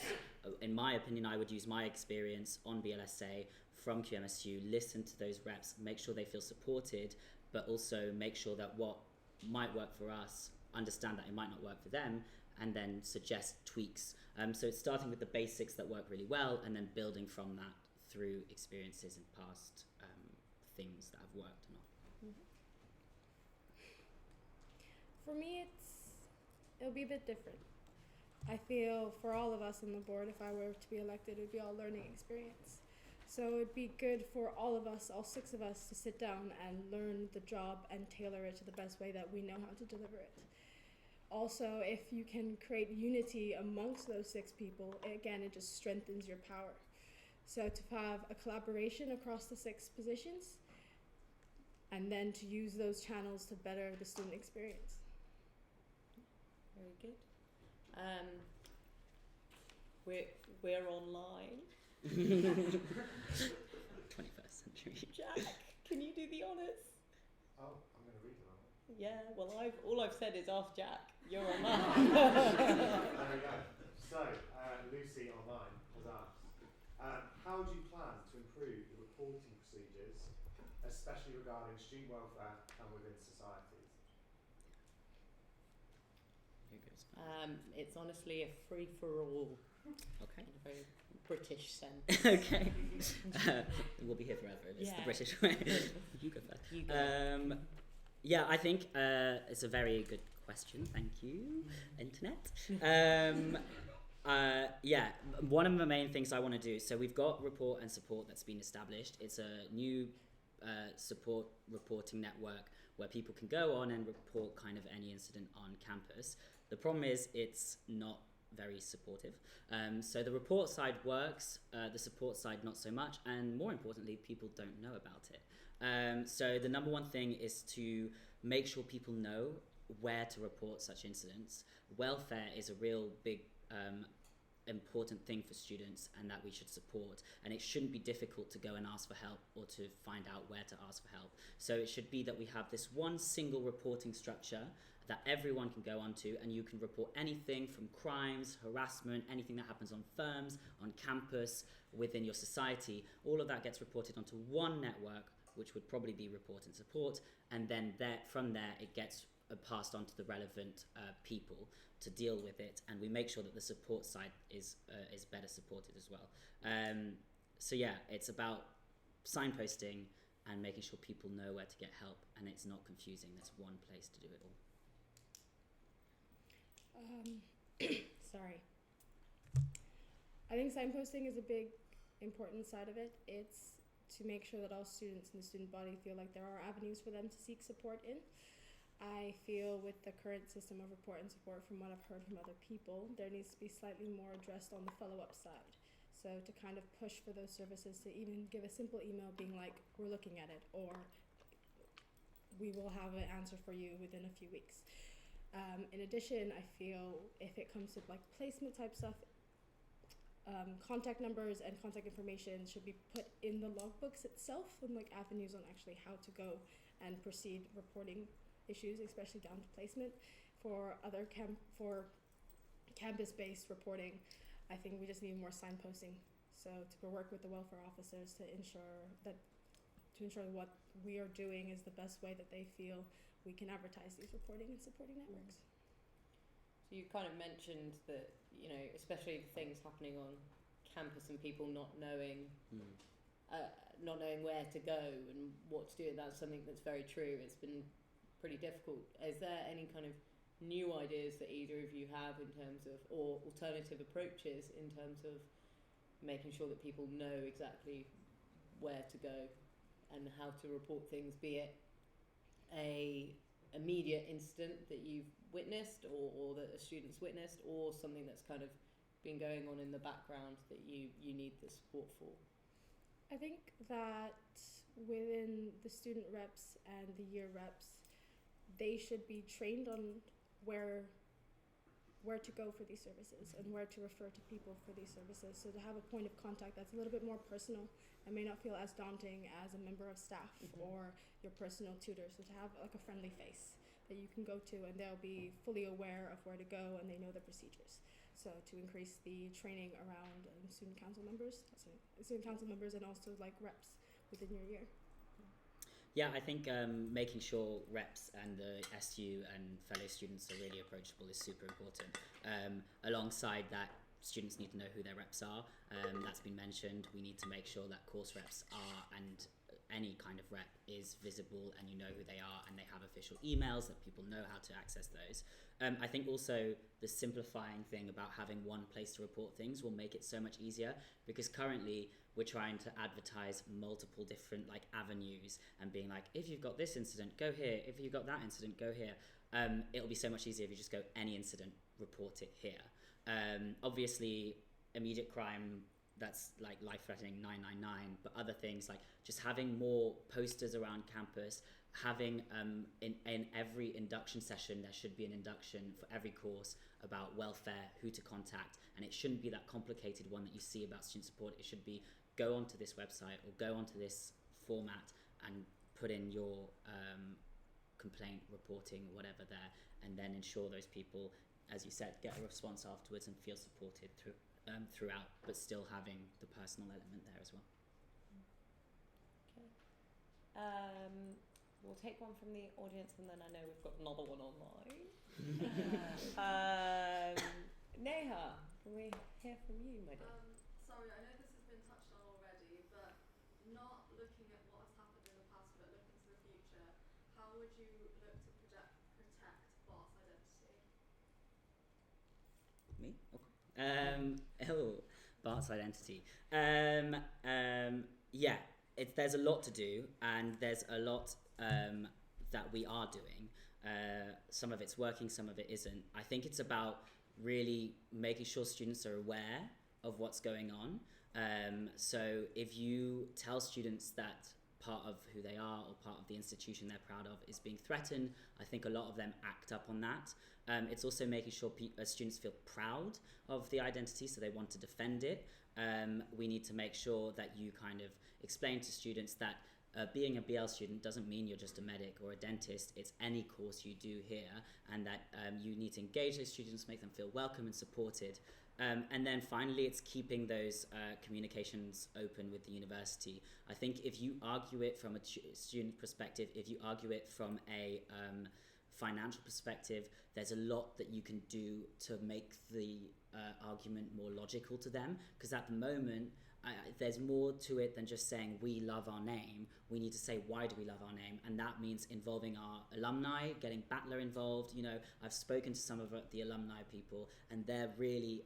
in my opinion, I would use my experience on BLSA from QMSU, listen to those reps, make sure they feel supported, but also make sure that what might work for us, understand that it might not work for them, and then suggest tweaks. So it's starting with the basics that work really well, and then building from that through experiences and past things that have worked or not. For me, it'll be a bit different. I feel for all of us on the board, if I were to be elected, it would be all learning experience. So it would be good for all of us, all 6 of us, to sit down and learn the job and tailor it to the best way that we know how to deliver it. Also, if you can create unity amongst those 6 people, again, it just strengthens your power. So to have a collaboration across the 6 positions, and then to use those channels to better the student experience. Very good. We're online. 21st century. Jack, can you do the honours? Oh, I'm going to read them. Yeah, well, all I've said is ask Jack. You're online. There we go. So, Lucy online has asked, how do you plan to improve the reporting procedures, especially regarding student welfare and within societies? It's honestly a free-for-all. Okay. In a very British sense. Okay. We'll be here forever. It's the British way. You go first. You go. Yeah, I think it's a very good question. Thank you, Internet. One of the main things I want to do, so we've got report and support that's been established. It's a new support reporting network where people can go on and report kind of any incident on campus. The problem is it's not very supportive. So the report side works, the support side not so much, and more importantly, people don't know about it. So the number one thing is to make sure people know where to report such incidents. Welfare is a real big important thing for students, and that we should support, and it shouldn't be difficult to go and ask for help or to find out where to ask for help. So it should be that we have this one single reporting structure that everyone can go onto, and you can report anything from crimes, harassment, anything that happens on firms, on campus, within your society. All of that gets reported onto one network, which would probably be report and support, and then from there it gets passed on to the relevant people to deal with it, and we make sure that the support side is better supported as well. So yeah, it's about signposting and making sure people know where to get help, and it's not confusing. There's one place to do it all. Sorry. I think signposting is a big, important side of it. It's to make sure that all students in the student body feel like there are avenues for them to seek support in. I feel with the current system of report and support, from what I've heard from other people, there needs to be slightly more addressed on the follow-up side. So to kind of push for those services to even give a simple email being like, we're looking at it, or we will have an answer for you within a few weeks. In addition, I feel if it comes to like placement type stuff, contact numbers and contact information should be put in the logbooks itself, and like avenues on actually how to go and proceed reporting issues, especially down to placement. For other campus-based reporting, I think we just need more signposting. So to work with the welfare officers to ensure what we are doing is the best way that they feel we can advertise these reporting and supporting networks. So you kind of mentioned that, you know, especially the things happening on campus and people not knowing where to go and what to do. That's something that's very true. It's been pretty difficult. Is there any kind of new ideas that either of you have in terms of, or alternative approaches in terms of making sure that people know exactly where to go and how to report things, be it a immediate incident that you've witnessed or that a student's witnessed, or something that's kind of been going on in the background that you need the support for? I think that within the student reps and the year reps, they should be trained on where to go for these services and where to refer to people for these services. So to have a point of contact that's a little bit more personal and may not feel as daunting as a member of staff or your personal tutor. So to have like a friendly face that you can go to, and they'll be fully aware of where to go and they know the procedures. So to increase the training around student council members and also like reps within your year. Yeah, I think making sure reps and the SU and fellow students are really approachable is super important. Alongside that, students need to know who their reps are. That's been mentioned. We need to make sure that course reps are, and any kind of rep is visible and you know who they are and they have official emails that people know how to access those. I think also the simplifying thing about having one place to report things will make it so much easier, because currently we're trying to advertise multiple different like avenues and being like, if you've got this incident, go here. If you've got that incident, go here. It'll be so much easier if you just go any incident, report it here. Obviously, immediate crime, that's like life-threatening 999, but other things like just having more posters around campus, having in every induction session there should be an induction for every course about welfare, who to contact, and it shouldn't be that complicated one that you see about student support. It should be go onto this website or go onto this format and put in your complaint, reporting, whatever there, and then ensure those people, as you said, get a response afterwards and feel supported throughout, but still having the personal element there as well. Okay. We'll take one from the audience, and then I know we've got another one online. Neha, can we hear from you, my dear? Sorry, I know this has been touched on already, but not looking at what has happened in the past, but looking to the future, how would you look to protect Bart's identity? Me? Okay. Bart's identity. Yeah, there's a lot to do, and there's a lot that we are doing. Some of it's working, some of it isn't. I think it's about really making sure students are aware of what's going on. So if you tell students that part of who they are or part of the institution they're proud of is being threatened, I think a lot of them act up on that. It's also making sure students feel proud of the identity, so they want to defend it. We need to make sure that you kind of explain to students that being a BL student doesn't mean you're just a medic or a dentist. It's any course you do here, and that you need to engage those students, make them feel welcome and supported. And then finally, it's keeping those communications open with the university. I think if you argue it from a student perspective, if you argue it from a financial perspective, there's a lot that you can do to make the argument more logical to them, because at the moment, there's more to it than just saying we love our name. We need to say, why do we love our name? And that means involving our alumni, getting Battler involved. You know, I've spoken to some of the alumni people, and they're really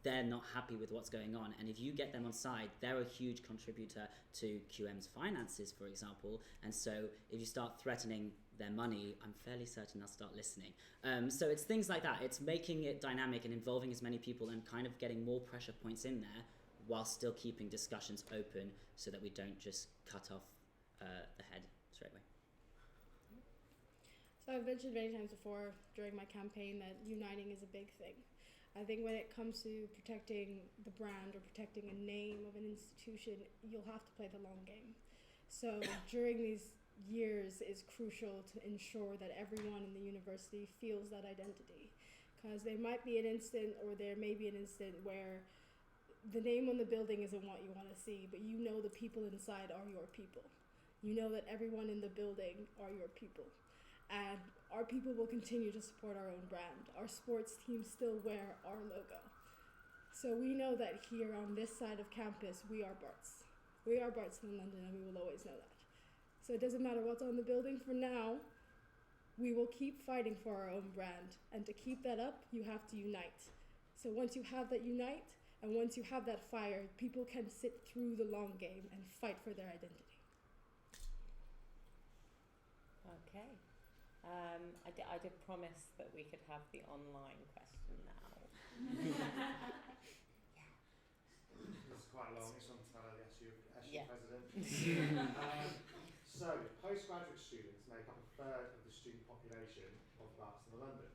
they're not happy with what's going on. And if you get them on side, they're a huge contributor to QM's finances, for example. And so if you start threatening their money, I'm fairly certain they'll start listening. So it's things like that. It's making it dynamic and involving as many people and kind of getting more pressure points in there, while still keeping discussions open so that we don't just cut off the head straight away. So I've mentioned many times before during my campaign that uniting is a big thing. I think when it comes to protecting the brand or protecting a name of an institution, you'll have to play the long game. So during these years is crucial to ensure that everyone in the university feels that identity. Because there might be an instant, or there may be an instant where the name on the building isn't what you want to see, but you know the people inside are your people. You know that everyone in the building are your people. And our people will continue to support our own brand. Our sports teams still wear our logo. So we know that here on this side of campus, we are Barts. We are Barts in London, and we will always know that. So it doesn't matter what's on the building for now, we will keep fighting for our own brand. And to keep that up, you have to unite. So once you have that unite, and once you have that fire, people can sit through the long game and fight for their identity. Okay. I did promise that we could have the online question now. This is quite long. It's on Tyler, the SU Yeah. president. So, postgraduate students make up a third of the student population of Barts in London.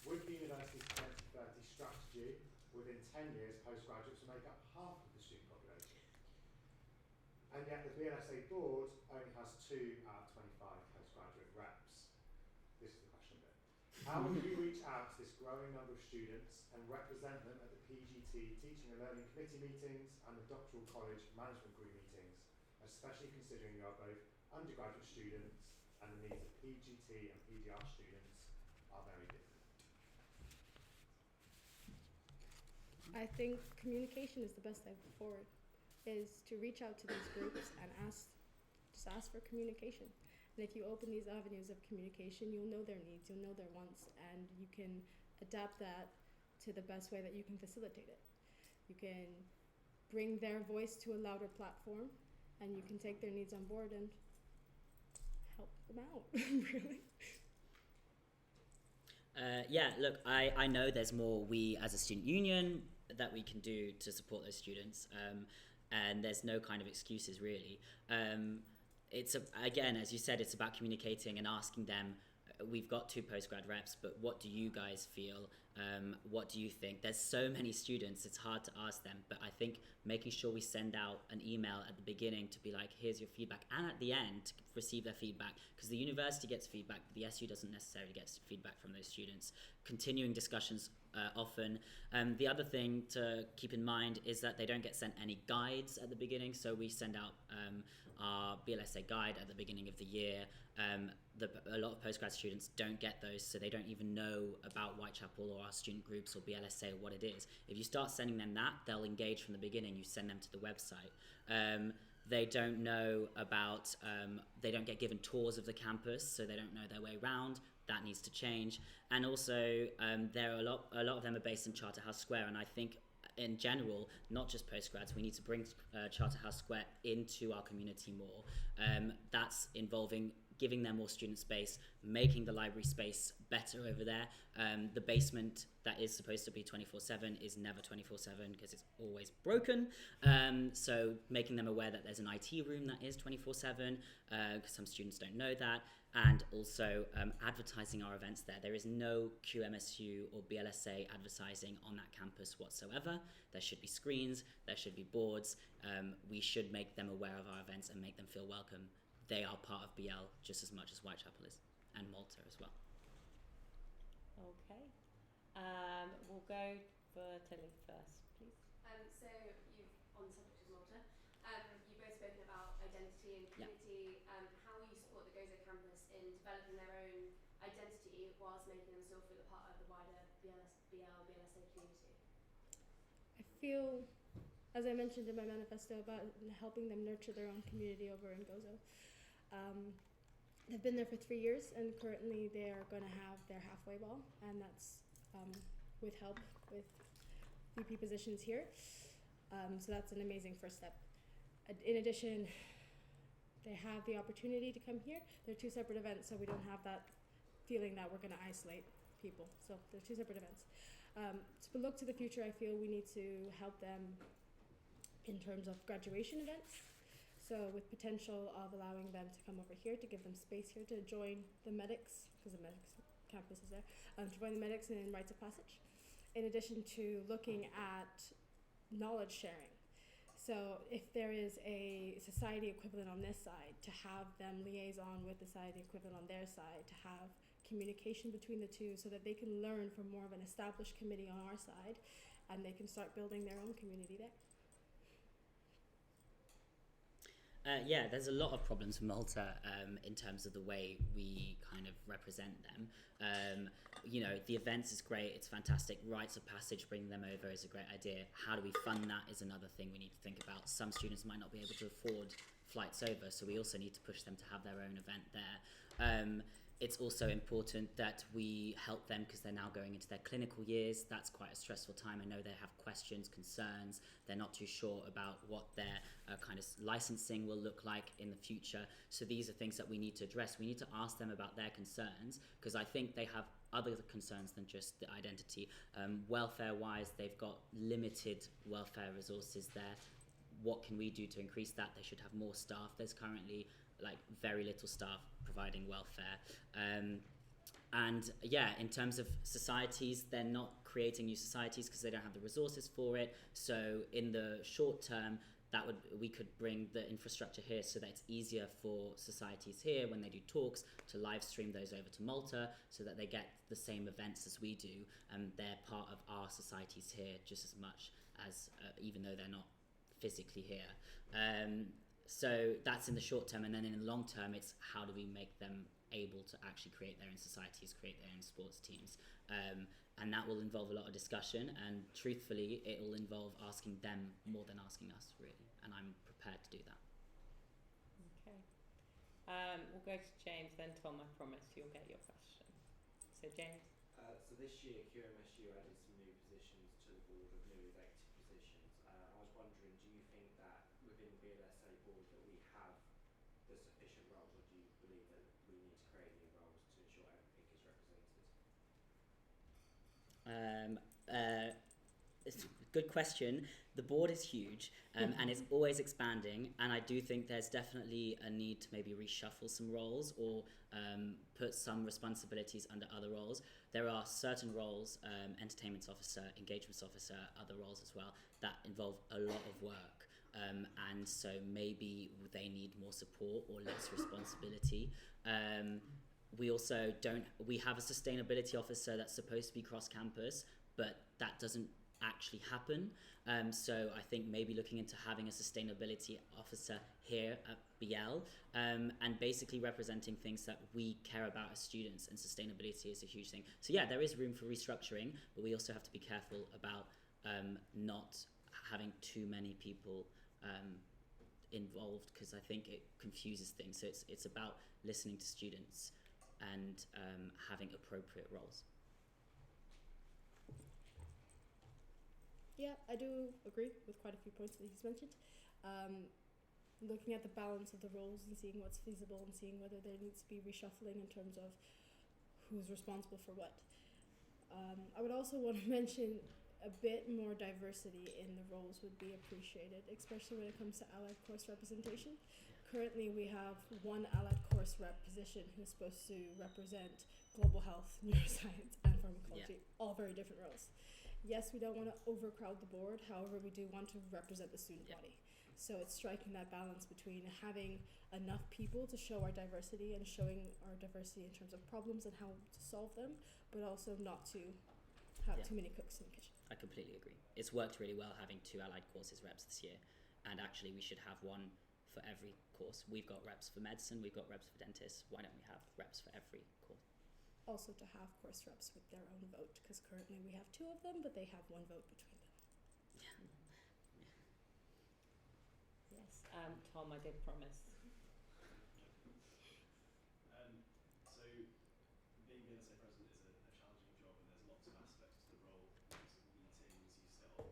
With the university's 2030 strategy, within 10 years, postgraduates will make up half of the student population. And yet the BLSA board only has 2 out of 25 postgraduate reps. This is the question bit. How will you reach out to this growing number of students and represent them at the PGT Teaching and Learning Committee meetings and the Doctoral College Management Group meetings, especially considering you are both undergraduate students and the needs of PGT and PGR students are very different? I think communication is the best step forward, is to reach out to these groups and just ask for communication. And if you open these avenues of communication, you'll know their needs, you'll know their wants, and you can adapt that to the best way that you can facilitate it. You can bring their voice to a louder platform, and you can take their needs on board and help them out, really. Yeah, look, I know there's more we as a student union that we can do to support those students, and there's no kind of excuses really. Again, as you said, it's about communicating and asking them. We've got 2 postgrad reps, but what do you guys feel? What do you think? There's so many students, it's hard to ask them, but I think making sure we send out an email at the beginning to be like, here's your feedback, and at the end to receive their feedback, because the university gets feedback, but the SU doesn't necessarily get feedback from those students. Continuing discussions often. The other thing to keep in mind is that they don't get sent any guides at the beginning, so we send out our BLSA guide at the beginning of the year. A lot of postgrad students don't get those, so they don't even know about Whitechapel or our student groups or BLSA or what it is. If you start sending them that, they'll engage from the beginning. You send them to the website. They don't know about, they don't get given tours of the campus, so they don't know their way around. That needs to change. And also, there are a lot of them are based in Charterhouse Square, and I think in general, not just postgrads, we need to bring Charterhouse Square into our community more. That's involving giving them more student space, making the library space better over there. The basement that is supposed to be 24/7 is never 24/7 because it's always broken. So making them aware that there's an IT room that is 24/7, because some students don't know that. And also advertising our events there. There is no QMSU or BLSA advertising on that campus whatsoever. There should be screens, there should be boards. We should make them aware of our events and make them feel welcome. They are part of BL just as much as Whitechapel is, and Malta as well. Okay. We'll go for Tilly first, please. So you've, on the subject of Malta, you've both spoken about identity and community. How will you support the Gozo campus in developing their own identity whilst making them still feel a part of the wider BLSA community? I feel, as I mentioned in my manifesto, about helping them nurture their own community over in Gozo. They've been there for 3 years, and currently they are going to have their halfway ball, and that's with help with VP positions here. So that's an amazing first step. In addition, they have the opportunity to come here. They're 2 separate events, so we don't have that feeling that we're going to isolate people. So they're 2 separate events. To look to the future, I feel we need to help them in terms of graduation events. So with potential of allowing them to come over here, to give them space here to join the medics, because the medics campus is there, to join the medics in rites of passage. in addition to looking at knowledge sharing. So if there is a society equivalent on this side, to have them liaison with the society equivalent on their side, to have communication between the two so that they can learn from more of an established committee on our side and they can start building their own community there. Yeah, there's a lot of problems with Malta in terms of the way we kind of represent them. You know, the events is great, it's fantastic. Rites of passage, bringing them over is a great idea. How do we fund that is another thing we need to think about. Some students might not be able to afford flights over, so we also need to push them to have their own event there. It's also important that we help them because they're now going into their clinical years. That's quite a stressful time. I know they have questions, concerns. They're not too sure about what their kind of licensing will look like in the future. So these are things that we need to address. We need to ask them about their concerns because I think they have other concerns than just the identity. Welfare-wise, they've got limited welfare resources there. What can we do to increase that? They should have more staff. There's currently like very little staff providing welfare. And yeah, in terms of societies, they're not creating new societies because they don't have the resources for it. So in the short term, we could bring the infrastructure here so that it's easier for societies here when they do talks to live stream those over to Malta so that they get the same events as we do and they're part of our societies here just as much as even though they're not physically here. So that's in the short term, and then in the long term, it's how do we make them able to actually create their own societies, create their own sports teams. And that will involve a lot of discussion, and truthfully, it will involve asking them more than asking us, really. And I'm prepared to do that. Okay. We'll go to James, then Tom, I promise you'll get your question. So James. So this year, QMSU added some new positions to the board of new elected positions. I was wondering, do you think that within the BLSA board that we have the sufficient roles, or do you believe that we need to create new roles to ensure everything is represented? It's a good question. The board is huge and it's always expanding, and I do think there's definitely a need to maybe reshuffle some roles or put some responsibilities under other roles. There are certain roles, entertainment officer, engagements officer, other roles as well, that involve a lot of work. And so maybe they need more support or less responsibility. We also we have a sustainability officer that's supposed to be cross-campus, but that doesn't actually happen. So I think maybe looking into having a sustainability officer here at BL and basically representing things that we care about as students, and sustainability is a huge thing. So yeah, there is room for restructuring, but we also have to be careful about not having too many people involved, because I think it confuses things. So it's about listening to students and having appropriate roles. Yeah, I do agree with quite a few points that he's mentioned. Looking at the balance of the roles and seeing what's feasible and seeing whether there needs to be reshuffling in terms of who's responsible for what. I would also want to mention a bit more diversity in the roles would be appreciated, especially when it comes to allied course representation. Currently, we have one allied course rep position who's supposed to represent global health, neuroscience, and pharmacology, all very different roles. Yes, we don't want to overcrowd the board, however, we do want to represent the student body. So it's striking that balance between having enough people to show our diversity and showing our diversity in terms of problems and how to solve them, but also not to have too many cooks in the kitchen. I completely agree. It's worked really well having 2 allied courses reps this year, and actually we should have one for every course. We've got reps for medicine, we've got reps for dentists. Why don't we have reps for every course? Also to have course reps with their own vote, because currently we have 2 of them, but they have 1 vote between them. Yes, Tom, I did promise. So being BLSA president is a challenging job, and there's lots of aspects to the role. Lots of meetings, you sit on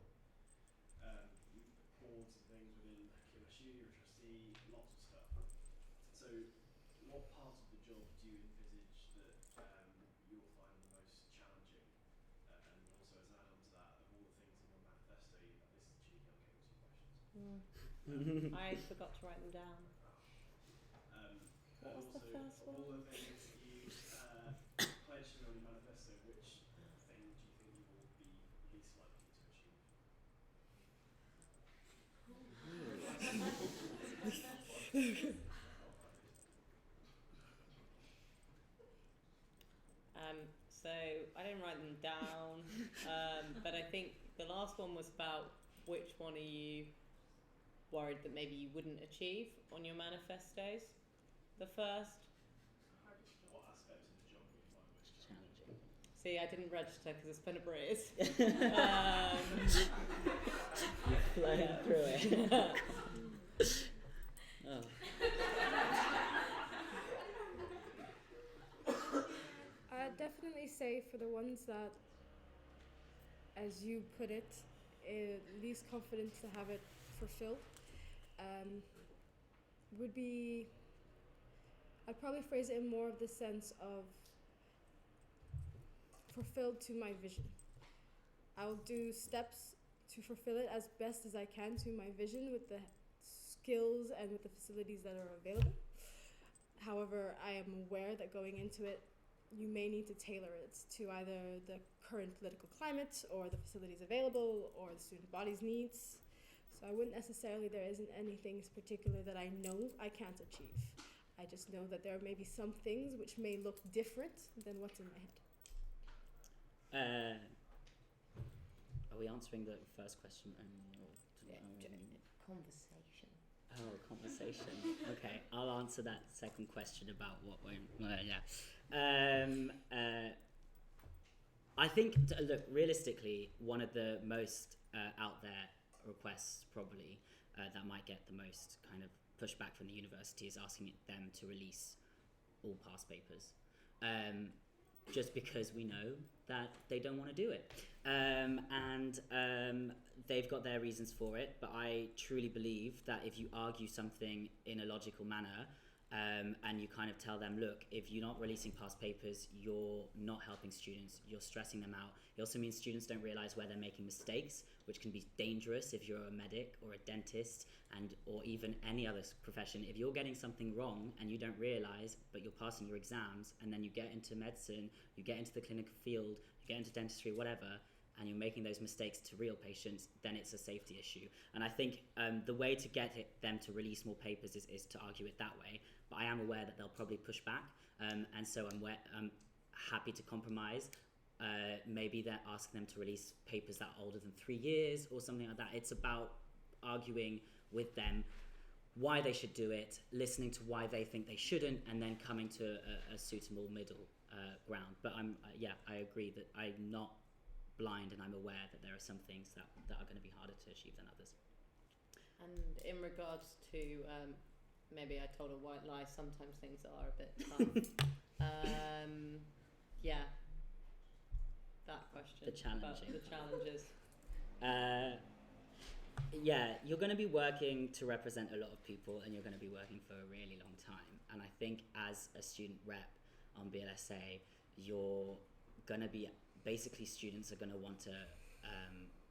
boards and things within QMSU, you're a trustee, lots of stuff. So what part of the job do you envisage that you'll find the most challenging? And also as an add-on to that, of all the things in your manifesto, this is cheeky, I'll get into your questions. I forgot to write them down. What was the first one? Of all the things you pledged in your manifesto, which thing do you think you will be So I didn't write them down, but I think the last one was about which one are you worried that maybe you wouldn't achieve on your manifestos. The first. What aspects of the job would you find most Challenging. See, I didn't register because it's been a breeze. You've flown through it. Oh. I'd definitely say for the ones that, as you put it, least confidence to have it fulfilled, would be, I'd probably phrase it in more of the sense of fulfilled to my vision. I'll do steps to fulfill it as best as I can to my vision with the skills and with the facilities that are available. However, I am aware that going into it, you may need to tailor it to either the current political climate or the facilities available or the student body's needs. So I wouldn't necessarily, there isn't anything particular that I know I can't achieve. I just know that there may be some things which may look different than what's in my head. Are we answering the first question? Conversation. Oh, conversation. Okay, I'll answer that second question about what we're. I think, look, realistically, one of the most out there requests probably that might get the most kind of pushback from the university is asking them to release all past papers. Just because we know that they don't want to do it. And they've got their reasons for it, but I truly believe that if you argue something in a logical manner, and you kind of tell them, look, if you're not releasing past papers, you're not helping students, you're stressing them out. It also means students don't realize where they're making mistakes, which can be dangerous if you're a medic or a dentist or even any other profession. If you're getting something wrong and you don't realize, but you're passing your exams, and then you get into medicine, you get into the clinical field, you get into dentistry, whatever, and you're making those mistakes to real patients, then it's a safety issue. And I think the way to get them to release more papers is to argue it that way. But I am aware that they'll probably push back, and so I'm happy to compromise. Maybe they're asking them to release papers that are older than 3 years or something like that. It's about arguing with them why they should do it, listening to why they think they shouldn't, and then coming to a suitable middle ground. But I agree that I'm not blind, and I'm aware that there are some things that are going to be harder to achieve than others. And in regards to maybe I told a white lie, sometimes things are a bit tough. That question. The challenging. The challenges. You're going to be working to represent a lot of people, and you're going to be working for a really long time. And I think as a student rep on BLSA, you're going to be, basically students are going to want to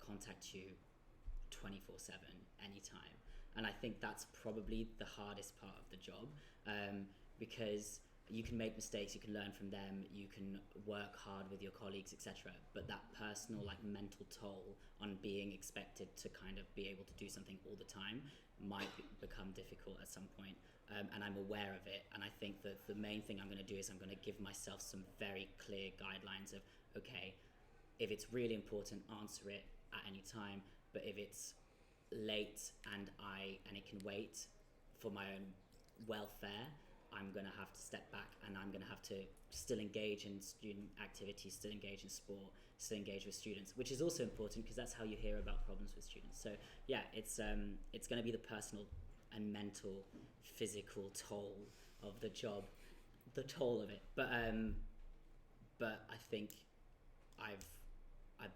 contact you 24/7 anytime. And I think that's probably the hardest part of the job, because you can make mistakes, you can learn from them, you can work hard with your colleagues, etc. But that personal, mental toll on being expected to kind of be able to do something all the time might become difficult at some point. And I'm aware of it. And I think that the main thing I'm going to do is I'm going to give myself some very clear guidelines of, okay, if it's really important, answer it at any time. But if it's late and it can wait for my own welfare, I'm going to have to step back, and I'm going to have to still engage in student activities, still engage in sport, still engage with students, which is also important because that's how you hear about problems with students. So yeah, it's going to be the personal and mental, physical toll of the job, the toll of it. But I think I've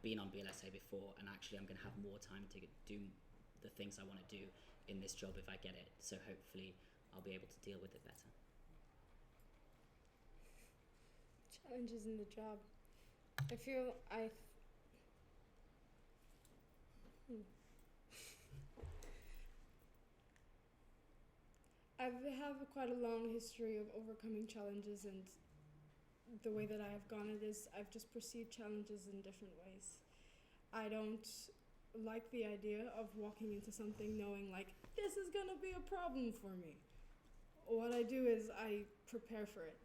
been on BLSA before, and actually I'm going to have more time to do the things I want to do in this job if I get it. So hopefully I'll be able to deal with it better. Challenges in the job. I feel I have quite a long history of overcoming challenges, and the way that I have gone at this, I've just perceived challenges in different ways. I don't like the idea of walking into something knowing this is gonna be a problem for me. what I do is I prepare for it.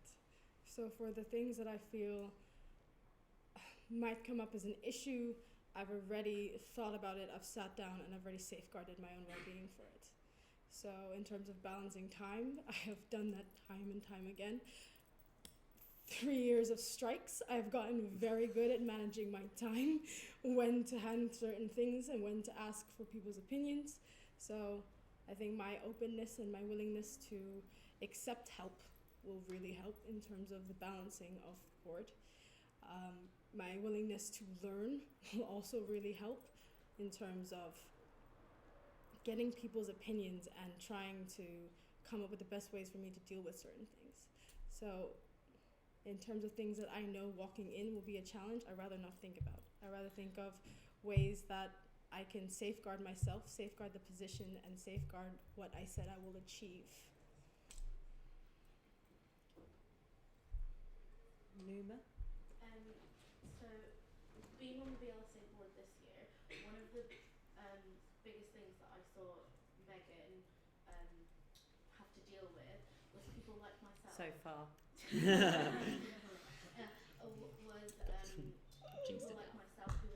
So for the things that I feel might come up as an issue, I've already thought about it, I've sat down, and I've already safeguarded my own well-being for it. So in terms of balancing time, I have done that time and time again. 3 years of strikes, I've gotten very good at managing my time, when to hand certain things and when to ask for people's opinions. So I think my openness and my willingness to accept help will really help in terms of the balancing of the board. My willingness to learn will also really help in terms of getting people's opinions and trying to come up with the best ways for me to deal with certain things. So in terms of things that I know walking in will be a challenge, I'd rather not think about. I'd rather think of ways that I can safeguard myself, safeguard the position, and safeguard what I said I will achieve. Numa? So, being on the BLSA board this year, one of the biggest things that I saw Megan have to deal with was people like myself. So far. Was Jinxed people it like now. myself who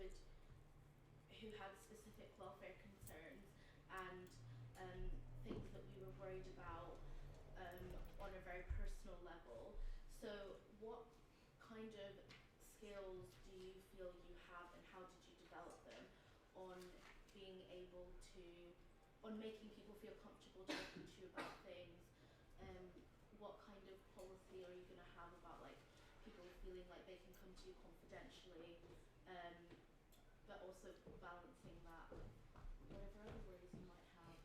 had specific welfare concerns and things that we were worried about on a very personal level. So what kind of skills do you feel you have, and how did you develop them on being able to, on making people feel comfortable talking to you about things? What kind of policy are you going to have about like people feeling like they can come to you confidentially, but also balancing that with whatever other worries you might have?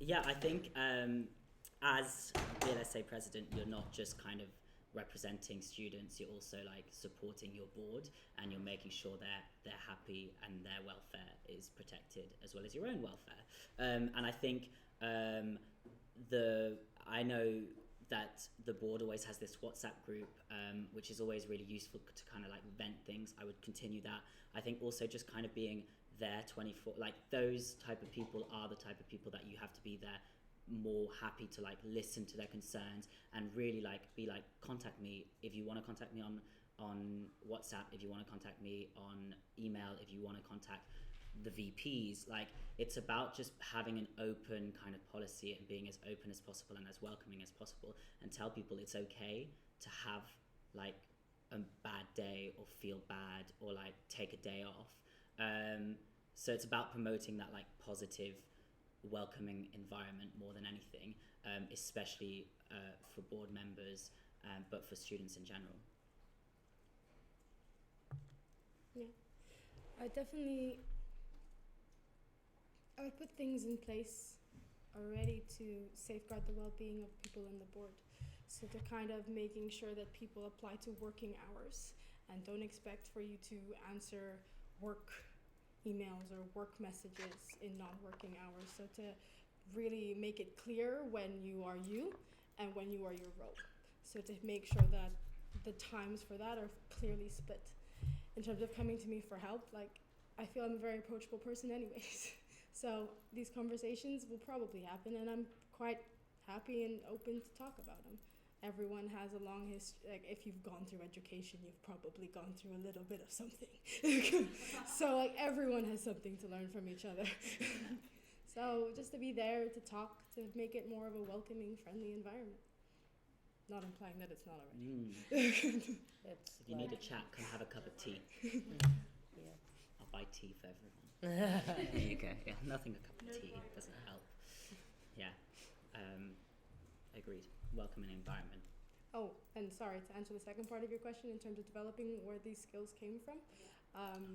Yeah, I think as BLSA president, you're not just kind of representing students, you're also like supporting your board, and you're making sure that they're happy and their welfare is protected as well as your own welfare. And I think I know that the board always has this WhatsApp group, which is always really useful to kind of like vent things. I would continue that. I think also just kind of being there 24, like those type of people are the type of people that you have to be there, more happy to like listen to their concerns and really like be like, contact me if you want to contact me on WhatsApp, if you want to contact me on email, if you want to contact the VPs. Like, it's about just having an open kind of policy and being as open as possible and as welcoming as possible, and tell people it's okay to have like a bad day or feel bad or like take a day off. So it's about promoting that like positive, welcoming environment more than anything, especially for board members, but for students in general. Yeah, I would put things in place already to safeguard the well-being of people on the board. So to kind of making sure that people apply to working hours and don't expect for you to answer work emails or work messages in non-working hours. So to really make it clear when you are you and when you are your role. So to make sure that the times for that are clearly split. In terms of coming to me for help, like, I feel I'm a very approachable person anyways. So these conversations will probably happen, and I'm quite happy and open to talk about them. Everyone has a long history. Like, if you've gone through education, you've probably gone through a little bit of something. So like, everyone has something to learn from each other. So just to be there to talk, to make it more of a welcoming, friendly environment. Not implying that it's not already. If you need a chat, come have a cup of tea. Yeah. I'll buy tea for everyone. There you go. Yeah, nothing a cup of tea doesn't help. Yeah. Agreed. Welcoming environment. Oh, and sorry, to answer the second part of your question in terms of developing where these skills came from.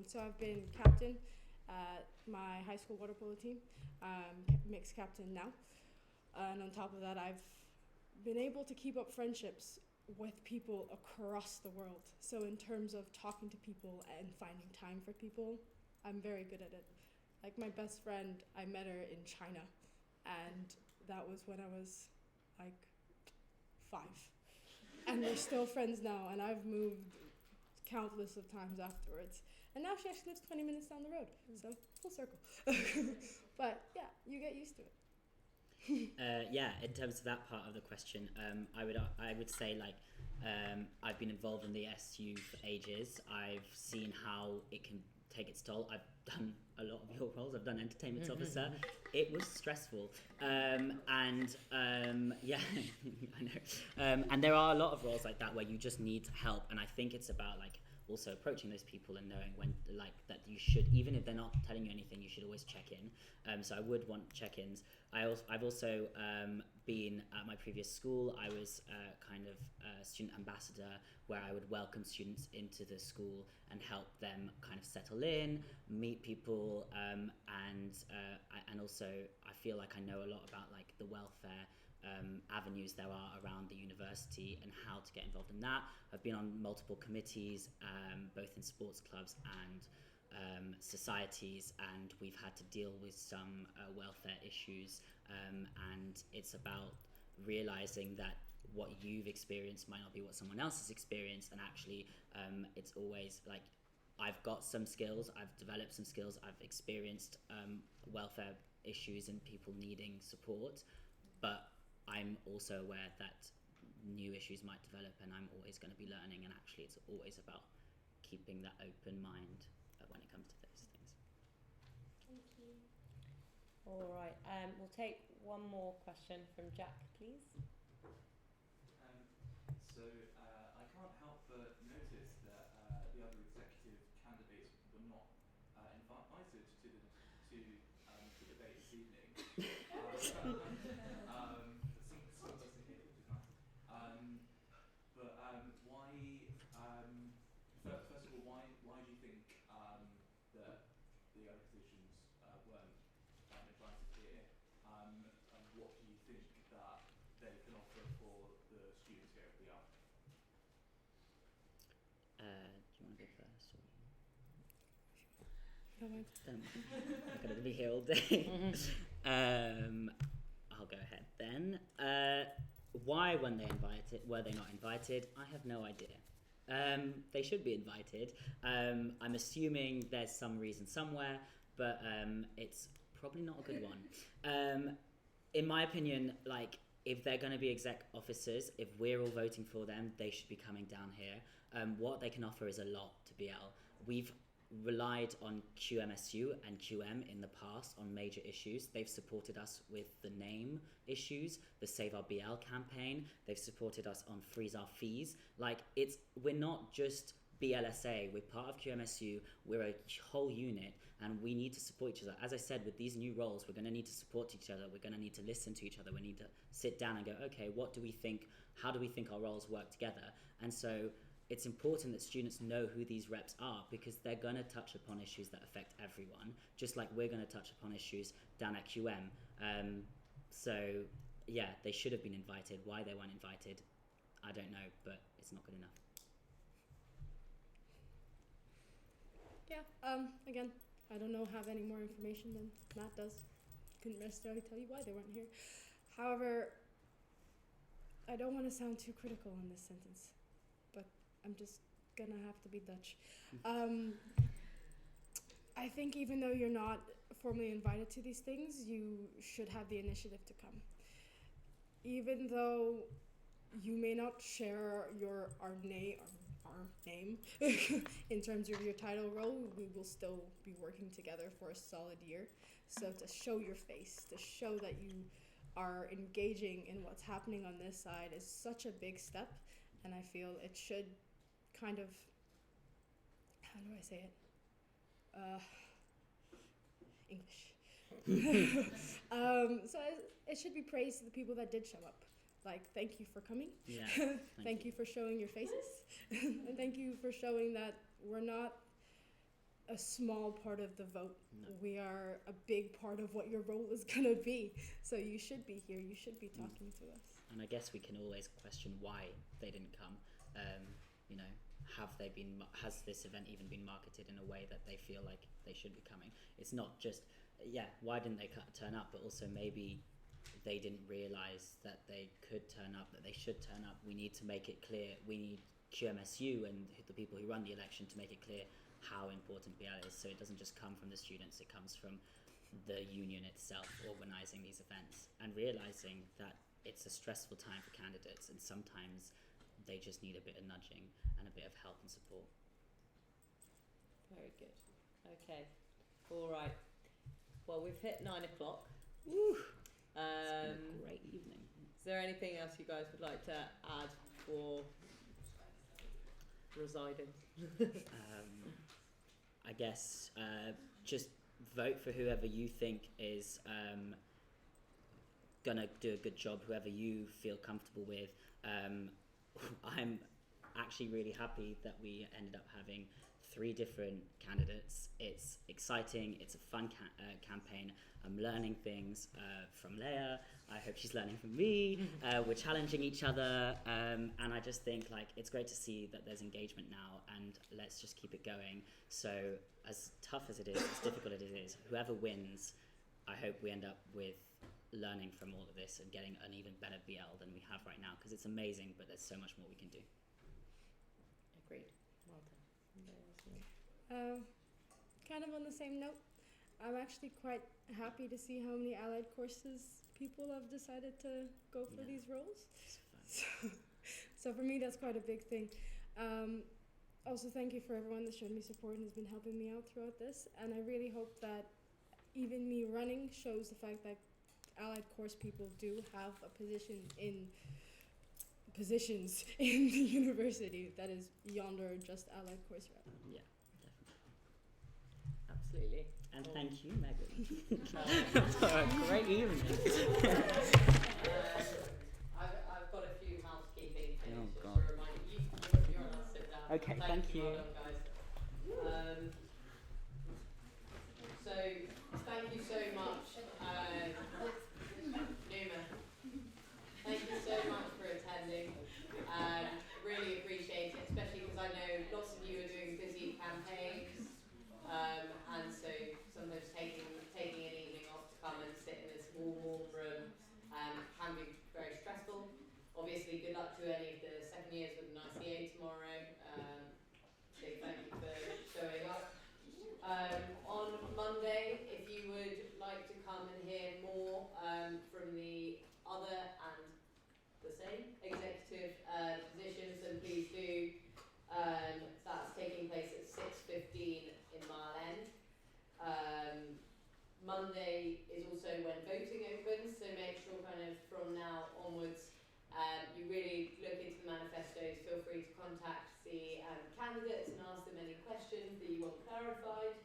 So I've been captain at my high school water polo team, mixed captain now. And on top of that, I've been able to keep up friendships with people across the world. So in terms of talking to people and finding time for people, I'm very good at it. Like, my best friend, I met her in China, and that was when I was like 5. And we're still friends now, and I've moved countless of times afterwards. And now she actually lives 20 minutes down the road, so full circle. But yeah, you get used to it. Yeah, in terms of that part of the question, I would say like I've been involved in the SU for ages. I've seen how it can take its toll. I've done a lot of your roles. I've done entertainment officer. It was stressful, and yeah, I know. And there are a lot of roles like that where you just need help. And I think it's about like also approaching those people and knowing when like that you should, even if they're not telling you anything, you should always check in. So I would want check-ins. I've also been at my previous school. I was kind of a student ambassador where I would welcome students into the school and help them kind of settle in, meet people, and also I feel like I know a lot about like the welfare avenues there are around the university and how to get involved in that. I've been on multiple committees, both in sports clubs and societies, and we've had to deal with some welfare issues, and it's about realizing that what you've experienced might not be what someone else has experienced, and actually it's always like I've got some skills, I've developed some skills, I've experienced welfare issues and people needing support, but I'm also aware that new issues might develop, and I'm always going to be learning, and actually it's always about keeping that open mind when it comes to those things. Thank you. All right, we'll take one more question from Jack, please. So I can't help but notice that the other executive candidates were not invited to the debate this evening. Some of us are here, which is nice. But why? First of all, why do you think that the other positions weren't invited here? And what do you think that they can offer for the students here at BR? Do you want to go first? Or? Go ahead. I'm going to be here all day. I'll go ahead then. Why were they not invited? I have no idea. They should be invited. I'm assuming there's some reason somewhere, but it's probably not a good one. In my opinion, like if they're going to be exec officers, if we're all voting for them, they should be coming down here. What they can offer is a lot to BL. We've relied on QMSU and QM in the past on major issues. They've supported us with the name issues, the Save Our BL campaign. They've supported us on Freeze Our Fees. Like we're not just BLSA, we're part of QMSU, we're a whole unit, and we need to support each other. As I said, with these new roles, we're going to need to support each other, we're going to need to listen to each other, we need to sit down and go, okay, what do we think, how do we think our roles work together? And so it's important that students know who these reps are, because they're going to touch upon issues that affect everyone, just like we're going to touch upon issues down at QM. So yeah, they should have been invited. Why they weren't invited, I don't know, but it's not good enough. Yeah, again, I don't have any more information than Matt does. Couldn't necessarily tell you why they weren't here. However, I don't want to sound too critical in this sentence, but I'm just gonna have to be Dutch. I think even though you're not formally invited to these things, you should have the initiative to come. Even though you may not share our name in terms of your title role, we will still be working together for a solid year. So to show your face, to show that you are engaging in what's happening on this side is such a big step, and I feel it should kind of, how do I say it? English. So it should be praised to the people that did show up. Like, thank you for coming. Yeah. Thank you for showing your faces. And thank you for showing that we're not a small part of the vote. No. We are a big part of what your role is going to be. So you should be here. You should be talking to us. And I guess we can always question why they didn't come. You know, has this event even been marketed in a way that they feel like they should be coming? It's not just, why didn't they turn up, but also maybe they didn't realise that they could turn up, that they should turn up. We need to make it clear. We need QMSU and the people who run the election to make it clear how important BL is. So it doesn't just come from the students, it comes from the union itself organising these events, and realising that it's a stressful time for candidates, and sometimes they just need a bit of nudging and a bit of help and support. Very good. Okay. All right. Well, we've hit 9 o'clock. Woo! It's been a great evening. Is there anything else you guys would like to add for residing? I guess just vote for whoever you think is gonna do a good job, whoever you feel comfortable with. I'm actually really happy that we ended up having 3 different candidates. It's exciting, it's a fun campaign. I'm learning things from Leia. I hope she's learning from me. We're challenging each other, and I just think like it's great to see that there's engagement now, and let's just keep it going. So as tough as it is, as difficult as it is, whoever wins, I hope we end up with learning from all of this and getting an even better BL than we have right now, because it's amazing, but there's so much more we can do. Agreed. Well done. Kind of on the same note, I'm actually quite happy to see how many allied courses people have decided to go for these roles. So for me, that's quite a big thing. Also, thank you for everyone that showed me support and has been helping me out throughout this. And I really hope that even me running shows the fact that allied course people do have a positions in the university that is yonder just allied course rep. Yeah, definitely. Absolutely. And thank you, Megan. Great evening. I've got a few housekeeping things Oh, just God. to remind you. You're allowed to sit down. Okay, thank you. Well done, guys. So thank you so much, Numa. Thank you so much for attending. Really appreciate it, especially because I know lots of you are doing busy campaigns, and so sometimes taking an evening off to come and sit in this warm room can be very stressful. Obviously, good luck to any of the second years with an ICA tomorrow. So thank you for showing up. On Monday, if you would like to come and hear more from the other and the same executive positions, then please do. That's taking place at 6:15 in Mile End. Monday is also when voting opens, so make sure kind of from now onwards you really look into the manifestos. Feel free to contact the candidates and ask them any questions that you want clarified.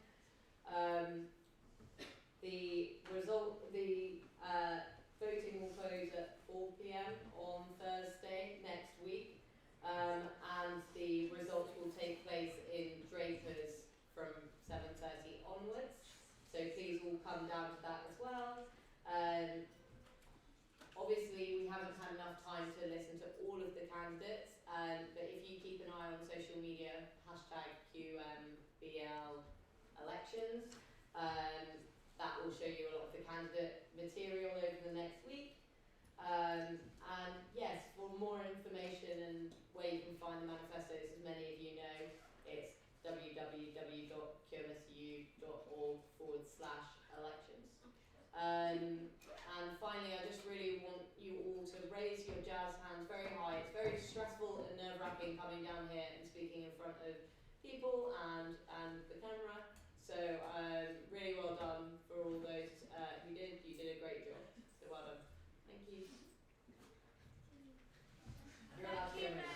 The voting will close at 4 p.m. on Thursday next week, and the results will take place in Drapers from 7:30 onwards. So please all come down to that as well. Obviously, we haven't had enough time to listen to all of the candidates, but if you keep an eye on social media, #QMBL elections, that will show you a lot of the candidate material over the next week. And yes, for more information and where you can find the manifestos, as many of you know, it's www.qmsu.org/elections. And finally, I just really want you all to raise your jazz hands very high. It's very stressful and nerve-wracking coming down here and speaking in front of people and the camera. So really well done for all those who did. You did a great job. So well done. Thank you. You're allowed to go.